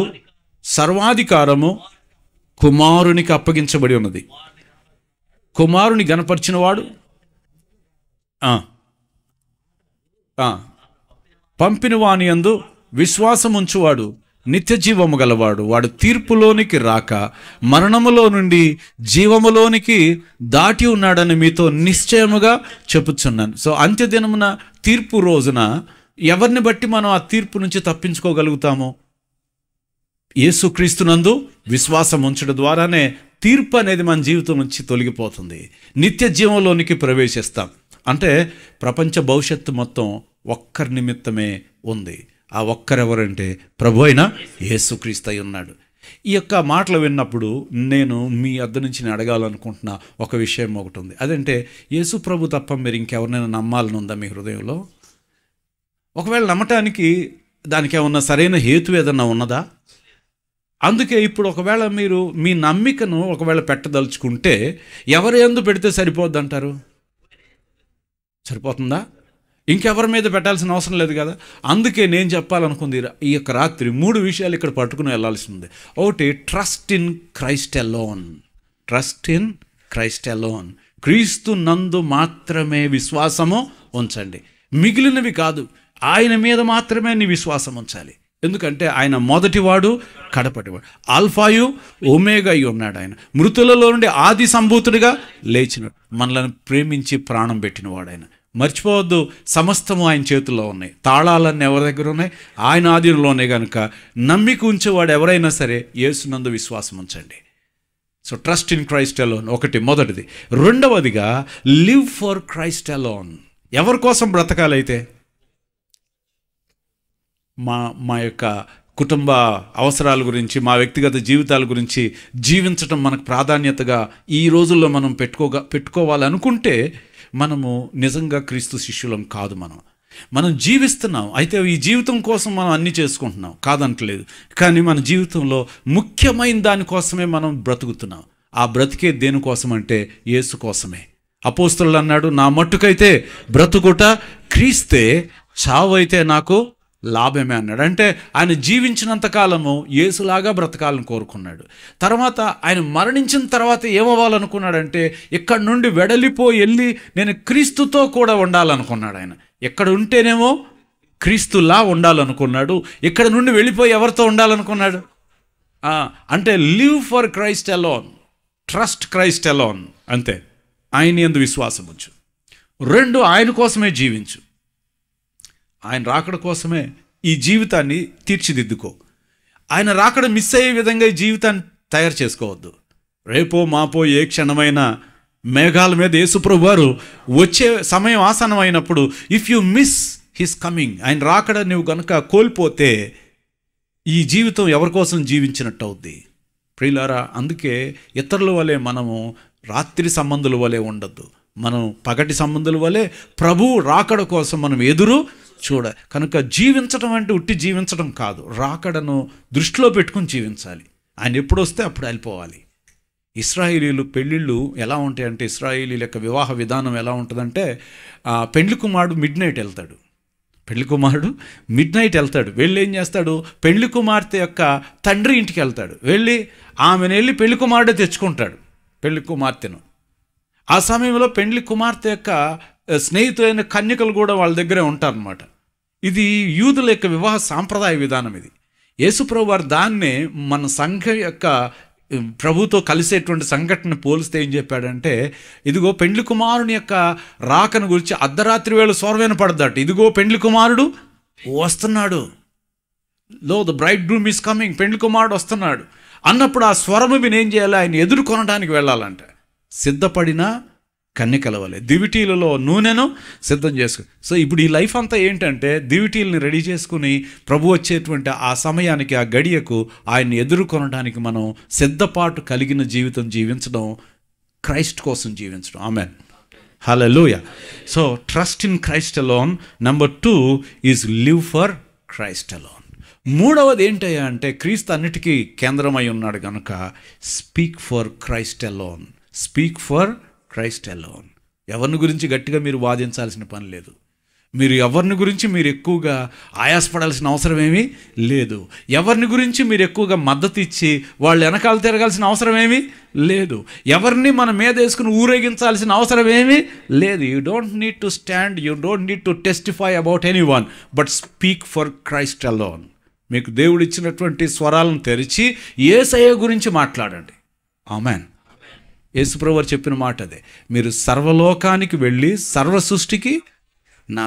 సర్వాధికారము కుమారునికి అప్పగించబడి ఉన్నది. కుమారుని గనపరిచినవాడు పంపిన వాని యందు విశ్వాసముంచువాడు నిత్య జీవము గలవాడు. వాడు తీర్పులోనికి రాక మరణములో నుండి జీవములోనికి దాటి ఉన్నాడని మీతో నిశ్చయముగా చెప్పుచున్నాను. సో అంత్యదినమున తీర్పు రోజున ఎవరిని బట్టి మనం ఆ తీర్పు నుంచి తప్పించుకోగలుగుతాము? యేసుక్రీస్తునందు విశ్వాసం ఉంచడం ద్వారానే తీర్పు అనేది మన జీవితం నుంచి తొలగిపోతుంది. నిత్య జీవంలోనికి ప్రవేశిస్తాం. అంటే ప్రపంచ భవిష్యత్తు మొత్తం ఒక్కరి నిమిత్తమే ఉంది. ఆ ఒక్కరెవరంటే ప్రభు అయిన యేసుక్రీస్తు అయి ఉన్నాడు. ఈ యొక్క మాటలు విన్నప్పుడు నేను మీ వద్ద నుంచి నేను అడగాలనుకుంటున్న ఒక విషయం ఒకటి ఉంది. అదంటే, యేసు ప్రభు తప్ప మీరు ఇంకెవరినైనా నమ్మాలని ఉందా మీ హృదయంలో? ఒకవేళ నమ్మటానికి దానికి ఏమన్నా సరైన హేతు ఏదన్నా ఉన్నదా? అందుకే ఇప్పుడు ఒకవేళ మీరు మీ నమ్మికను ఒకవేళ పెట్టదలుచుకుంటే ఎవరి యందు పెడితే సరిపోద్ది అంటారు? సరిపోతుందా? ఇంకెవరి మీద పెట్టాల్సిన అవసరం లేదు కదా. అందుకే నేను చెప్పాలనుకుంది ఈ యొక్క రాత్రి 3 విషయాలు ఇక్కడ పట్టుకుని వెళ్ళాల్సి ఉంది. ఒకటి, trust in Christ alone. Trust in Christ alone. క్రీస్తు నందు మాత్రమే విశ్వాసము ఉంచండి, మిగిలినవి కాదు. ఆయన మీద మాత్రమే నీ విశ్వాసం ఉంచాలి. ఎందుకంటే ఆయన మొదటివాడు, కడపటివాడు, ఆల్ఫాయు ఒమేగా అయి ఉన్నాడు. ఆయన మృతులలో నుండి ఆది సంభూతుడిగా లేచినాడు. మనల్ని ప్రేమించి ప్రాణం పెట్టినవాడు ఆయన. మర్చిపోవద్దు, సమస్తము ఆయన చేతుల్లో ఉన్నాయి. తాళాలన్నీ ఎవరి దగ్గర ఉన్నాయి? ఆయన ఆధీనంలోనే. కనుక నమ్మిక ఉంచేవాడు ఎవరైనా సరే యేసునందు విశ్వాసం ఉంచండి. So trust in Christ alone ఒకటి, మొదటిది. రెండవదిగా, లివ్ ఫర్ క్రైస్ట్ అలోన్. ఎవరి కోసం బ్రతకాలైతే? మా యొక్క కుటుంబ అవసరాల గురించి, మా వ్యక్తిగత జీవితాల గురించి జీవించటం మనకు ప్రాధాన్యతగా ఈ రోజుల్లో మనం పెట్టుకోవాలనుకుంటే మనము నిజంగా క్రీస్తు శిష్యులం కాదు. మనం జీవిస్తున్నాం, అయితే ఈ జీవితం కోసం మనం అన్నీ చేసుకుంటున్నాం, కాదంటలేదు. కానీ మన జీవితంలో ముఖ్యమైన దానికోసమే మనం బ్రతుకుతున్నాం. ఆ బ్రతికే దేనికోసం అంటే యేసు కోసమే. అపోస్తలుడు అన్నాడు, నా మట్టుకైతే బ్రతుకుట క్రీస్తే, చావైతే నాకు లాభమే అన్నాడు. అంటే ఆయన జీవించినంత కాలము యేసులాగా బ్రతకాలని కోరుకున్నాడు. తర్వాత ఆయన మరణించిన తర్వాత ఏమవ్వాలనుకున్నాడంటే, ఇక్కడి నుండి వెడలిపోయి వెళ్ళి నేను క్రీస్తుతో కూడా ఉండాలనుకున్నాడు. ఆయన ఎక్కడ ఉంటేనేమో క్రీస్తులా ఉండాలనుకున్నాడు. ఇక్కడ నుండి వెళ్ళిపోయి ఎవరితో ఉండాలనుకున్నాడు? అంటే live for Christ alone, trust Christ alone. అంతే, ఆయన యందు విశ్వాసం ఉంచు. 2, ఆయన కోసమే జీవించు. ఆయన రాకడ కోసమే ఈ జీవితాన్ని తీర్చిదిద్దుకో. ఆయన రాకడ మిస్ అయ్యే విధంగా ఈ జీవితాన్ని తయారు చేసుకోవద్దు. రేపో మాపో ఏ క్షణమైనా మేఘాల మీద యేసుప్రభు వారు వచ్చే సమయం ఆసన్నమైనప్పుడు if you miss his coming, ఆయన రాకడ నువ్వు కనుక కోల్పోతే ఈ జీవితం ఎవరి కోసం జీవించినట్టు అవుద్ది. ప్రియులారా, అందుకే ఇతరుల వలె మనము రాత్రి సంబంధుల వలె ఉండద్దు. మనం పగటి సంబంధుల వలె ప్రభు రాకడ కోసం మనం ఎదురు చూడ. కనుక జీవించడం అంటే ఉట్టి జీవించడం కాదు, రాకడను దృష్టిలో పెట్టుకుని జీవించాలి. ఆయన ఎప్పుడు వస్తే అప్పుడు వెళ్ళిపోవాలి. ఇశ్రాయేలీలు పెళ్ళిళ్ళు ఎలా ఉంటాయంటే, ఇశ్రాయేలీల యొక్క వివాహ విధానం ఎలా ఉంటుందంటే, పెళ్లి కుమారుడు మిడ్ నైట్ వెళ్తాడు. పెళ్లి కుమారుడు మిడ్ నైట్ వెళ్తాడు. వెళ్ళి ఏం చేస్తాడు, పెళ్లి కుమార్తె యొక్క తండ్రి ఇంటికి వెళ్తాడు. వెళ్ళి ఆమెను వెళ్ళి పెళ్లి కుమారుడే తెచ్చుకుంటాడు పెళ్లి కుమార్తెను. ఆ సమయంలో పెళ్లి కుమార్తె యొక్క స్నేహితులైన కన్యకలు కూడా వాళ్ళ దగ్గరే ఉంటారన్నమాట. ఇది యూదుల యొక్క వివాహ సాంప్రదాయ విధానం. ఇది యేసుప్రభు వారు దాన్నే మన సంఘం యొక్క ప్రభుతో కలిసేటువంటి సంఘటన పోలిస్తే ఏం చెప్పాడంటే, ఇదిగో పెండ్లి కుమారుని యొక్క రాకను గురించి అర్ధరాత్రి వేళ స్వరమైన పడదట. ఇదిగో పెండ్లి కుమారుడు వస్తున్నాడు, లో the bride groom is coming, పెండ్లి కుమారుడు వస్తున్నాడు అన్నప్పుడు ఆ స్వరము విని ఏం చేయాలి, ఆయన ఎదుర్కొనడానికి వెళ్ళాలంట. సిద్ధపడిన కన్యకల వలె దివిటీలలో నూనెను సిద్ధం చేసుకో. సో ఇప్పుడు ఈ లైఫ్ అంతా ఏంటంటే, దివిటీలని రెడీ చేసుకుని ప్రభు వచ్చేటువంటి ఆ సమయానికి, ఆ గడియకు ఆయన్ని ఎదుర్కొనడానికి మనం సిద్ధపాటు కలిగిన జీవితం జీవించడం, క్రైస్ట్ కోసం జీవించడం. Amen, hallelujah. So trust in Christ alone. Number 2 is live for Christ alone. మూడవది ఏంటయ్యా అంటే, క్రీస్తు అన్నిటికీ కేంద్రమై ఉన్నాడు కనుక speak for Christ alone. Speak for Christ alone. ఎవరిని గురించి గట్టిగా మీరు వాదించాల్సిన పని లేదు. మీరు ఎవరిని గురించి మీరు ఎక్కువగా ఆయాసపడాల్సిన అవసరం ఏమీ లేదు. ఎవరిని గురించి మీరు ఎక్కువగా మద్దతు ఇచ్చి వాళ్ళు వెనకాల తిరగాల్సిన అవసరం ఏమీ లేదు. ఎవరిని మన మీద వేసుకుని ఊరేగించాల్సిన అవసరం ఏమీ లేదు. You don't need to stand, you don't need to testify about any one, but speak for Christ alone. మీకు దేవుడు ఇచ్చినటువంటి స్వరాలను తెరిచి యేసయ్య గురించి మాట్లాడండి. ఆమెన్. యేసుప్రభు వారు చెప్పిన మాట అదే, మీరు సర్వలోకానికి వెళ్ళి సర్వ సృష్టికి నా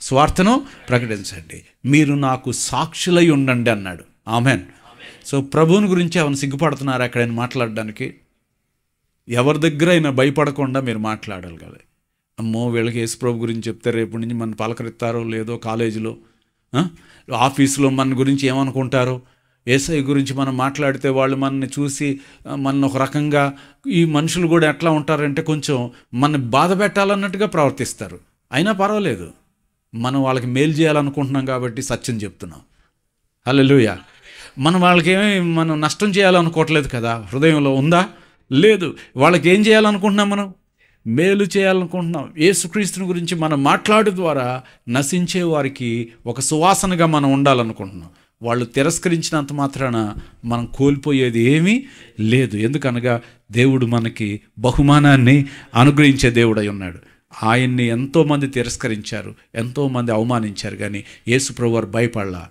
సువార్తను ప్రకటించండి, మీరు నాకు సాక్షులై ఉండండి అన్నాడు. ఆమెన్. సో ప్రభువుని గురించి ఏమైనా సిగ్గుపడుతున్నారు ఎక్కడైనా మాట్లాడడానికి? ఎవరి దగ్గర అయినా భయపడకుండా మీరు మాట్లాడగలగాలి. అమ్మో వీళ్ళకి యేసుప్రభు గురించి చెప్తే రేపు నుంచి మన పలకరిస్తారో లేదో, కాలేజీలో ఆఫీసులో మన గురించి ఏమనుకుంటారో, యేసయ్య గురించి మనం మాట్లాడితే వాళ్ళు మనల్ని చూసి మన ఒక రకంగా, ఈ మనుషులు కూడా ఎట్లా ఉంటారంటే కొంచెం మన బాధ పెట్టాలన్నట్టుగా ప్రవర్తిస్తారు. అయినా పర్వాలేదు, మనం వాళ్ళకి మేలు చేయాలనుకుంటున్నాం కాబట్టి సత్యం చెప్తున్నాం. హల్లెలూయా. మనం వాళ్ళకేమీ మనం నష్టం చేయాలనుకోవట్లేదు కదా. హృదయంలో ఉందా? లేదు. వాళ్ళకి ఏం చేయాలనుకుంటున్నాం? మనం మేలు చేయాలనుకుంటున్నాం. యేసుక్రీస్తుని గురించి మనం మాట్లాడు ద్వారా నశించే వారికి ఒక సువాసనగా మనం ఉండాలనుకుంటున్నాం. వాళ్ళు తిరస్కరించినంత మాత్రాన మనం కోల్పోయేది ఏమీ లేదు. ఎందుకనగా దేవుడు మనకి బహుమానాన్ని అనుగ్రహించే దేవుడై ఉన్నాడు. ఆయన్ని ఎంతోమంది తిరస్కరించారు, ఎంతోమంది అవమానించారు, కానీ యేసుప్రభు వారు భయపడలా,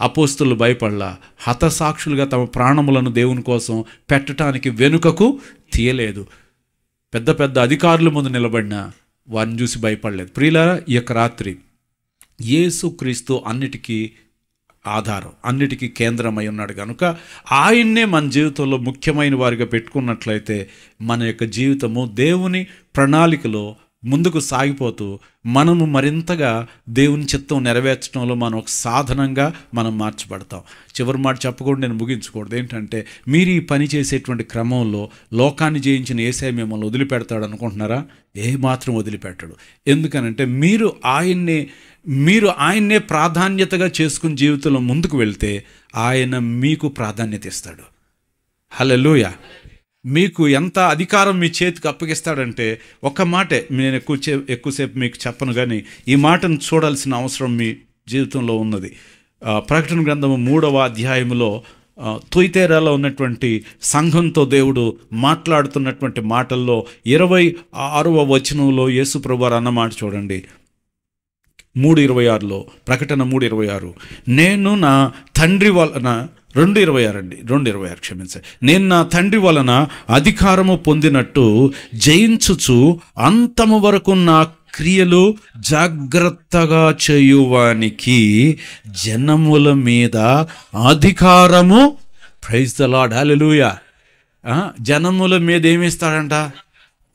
అపోస్తులు భయపడలా, హతసాక్షులుగా తమ ప్రాణములను దేవుని కోసం పెట్టడానికి వెనుకకు తీయలేదు. పెద్ద పెద్ద అధికారుల ముందు నిలబడిన వారిని చూసి భయపడలేదు. ప్రియులారా, ఈ యొక్క రాత్రి యేసుక్రీస్తు అన్నిటికీ ఆధారం, అన్నిటికీ కేంద్రమై ఉన్నాడు కనుక ఆయన్నే మన జీవితంలో ముఖ్యమైన వారిగా పెట్టుకున్నట్లయితే మన యొక్క జీవితము దేవుని ప్రణాళికలో ముందుకు సాగిపోతూ మనము మరింతగా దేవుని చిత్తం నెరవేర్చడంలో మనం ఒక సాధనంగా మనం మార్చబడతాం. చివరి మాట చెప్పకుండా నేను ముగించకూడదు. ఏంటంటే, మీరు ఈ పని చేసేటువంటి క్రమంలో లోకాన్ని జయించిన యేసయ్య మిమ్మల్ని వదిలిపెడతాడు అనుకుంటున్నారా? ఏమాత్రం వదిలిపెట్టడు. ఎందుకనంటే మీరు ఆయన్నే ప్రాధాన్యతగా చేసుకుని జీవితంలో ముందుకు వెళ్తే ఆయన మీకు ప్రాధాన్యత ఇస్తాడు. హల్లెలూయా. మీకు ఎంత అధికారం మీ చేతికి అప్పగిస్తాడంటే, ఒక్క మాటే నేను ఎక్కువసేపు మీకు చెప్పను, కానీ ఈ మాటను చూడాల్సిన అవసరం మీ జీవితంలో ఉన్నది. ప్రకటన గ్రంథము 3వ అధ్యాయంలో తుయతేరాలో ఉన్నటువంటి సంఘంతో దేవుడు మాట్లాడుతున్నటువంటి మాటల్లో 26వ వచనంలో యేసుప్రభు వారు అన్నమాట చూడండి. 3:26లో, ప్రకటన 3:26, నేను నా తండ్రి వలన 2:26 క్షమించండి, నేను నా తండ్రి వలన అధికారము పొందినట్టు జయించుచు అంతము వరకు నా క్రియలు జాగ్రత్తగా చేయువానికి జనముల మీద అధికారము. ప్రైజ్ ద లార్డ్, హల్లెలూయా. జనముల మీద ఏమిస్తాడంట?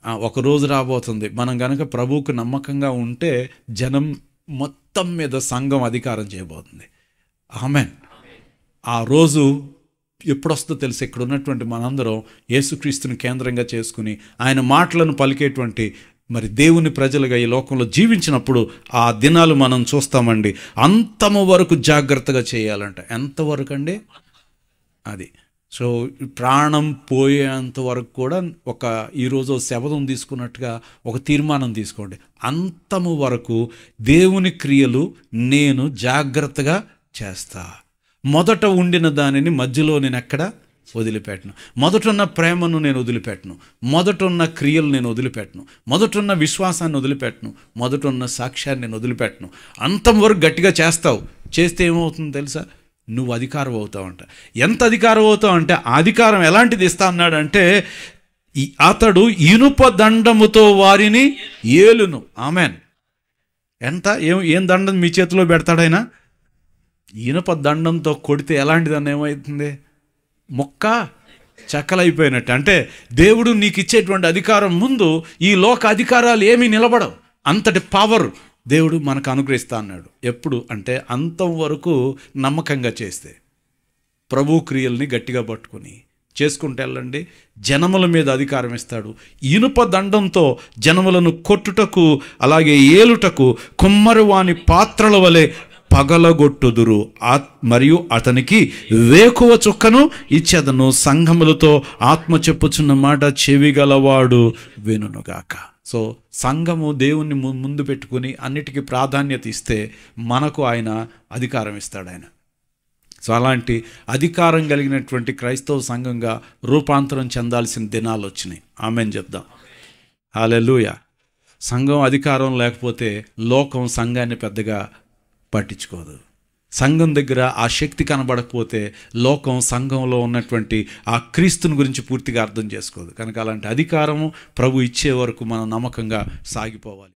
ఒక రోజు రాబోతుంది, మనం కనుక ప్రభువుకు నమ్మకంగా ఉంటే జనం మొత్తం మీద సంఘం అధికారం చేయబోతుంది. ఆమేన్. ఆ రోజు ఎప్పుడొస్తుందో తెలుసు. ఇక్కడ ఉన్నటువంటి మనందరం యేసుక్రీస్తుని కేంద్రంగా చేసుకుని ఆయన మాటలను పలికేటువంటి మరి దేవుని ప్రజలుగా ఈ లోకంలో జీవించినప్పుడు ఆ దినాలు మనం చూస్తామండి. అంతము వరకు జాగ్రత్తగా చేయాలంట. ఎంతవరకు అండి? అది. సో ప్రాణం పోయేంత వరకు కూడా ఈరోజు శపథం తీసుకున్నట్టుగా ఒక తీర్మానం తీసుకోండి. అంతము వరకు దేవుని క్రియలు నేను జాగ్రత్తగా చేస్తా. మొదట ఉండిన దానిని మధ్యలో నేను ఎక్కడ వదిలిపెట్టను. మొదటున్న ప్రేమను నేను వదిలిపెట్టను. మొదటున్న క్రియలు నేను వదిలిపెట్టను. మొదటున్న విశ్వాసాన్ని వదిలిపెట్టను. మొదటున్న సాక్ష్యాన్ని నేను వదిలిపెట్టను. అంతం వరకు గట్టిగా చేస్తావు. చేస్తే ఏమవుతుందో తెలుసా? నువ్వు అధికారం అవుతావంట. ఎంత అధికారం అవుతావు అంటే, అధికారం ఎలాంటిది ఇస్తా అన్నాడంటే, అతడు ఇనుప దండముతో వారిని ఏలును. ఆమెన్. ఏం దండం మీ చేతిలో పెడతాడైనా? ఇనుప దండంతో కొడితే ఎలాంటిదని ఏమవుతుంది? మొక్క చెక్కలైపోయినట్టు. అంటే దేవుడు నీకు ఇచ్చేటువంటి అధికారం ముందు ఈ లోక అధికారాలు ఏమీ నిలబడవు. అంతటి పవర్ దేవుడు మనకు అనుగ్రహిస్తా అన్నాడు. ఎప్పుడు అంటే అంతం వరకు నమ్మకంగా చేస్తే, ప్రభు క్రియల్ని గట్టిగా పట్టుకుని చేసుకుంటే వెళ్ళండి, జనముల మీద అధికారం ఇస్తాడు. ఇనుప దండంతో జనములను కొట్టుటకు అలాగే ఏలుటకు కుమ్మరివాని పాత్రల వలె పగలగొట్టుదురు. మరియు అతనికి వేకువ చుక్కను ఇచ్చేదను. సంఘములతో ఆత్మ చెప్పుచున్న మాట చెవిగలవాడు వినుగాక. సో సంఘము దేవుణ్ణి ముందు పెట్టుకుని అన్నిటికీ ప్రాధాన్యత ఇస్తే మనకు ఆయన అధికారం ఇస్తాడు ఆయన. సో అలాంటి అధికారం కలిగినటువంటి క్రైస్తవ సంఘంగా రూపాంతరం చెందాల్సిన దినాలు వచ్చినాయి. ఆమేన్ చెప్దాం. హల్లెలూయా. సంఘం అధికారం లేకపోతే లోకం సంఘాన్ని పెద్దగా పట్టించుకోదు. సంఘం దగ్గర ఆ శక్తి కనబడకపోతే లోకం సంఘంలో ఉన్నటువంటి ఆ క్రీస్తుని గురించి పూర్తిగా అర్థం చేసుకోదు. కనుక అలాంటి అధికారము ప్రభు ఇచ్చే వరకు మనం నమ్మకంగా సాగిపోవాలి.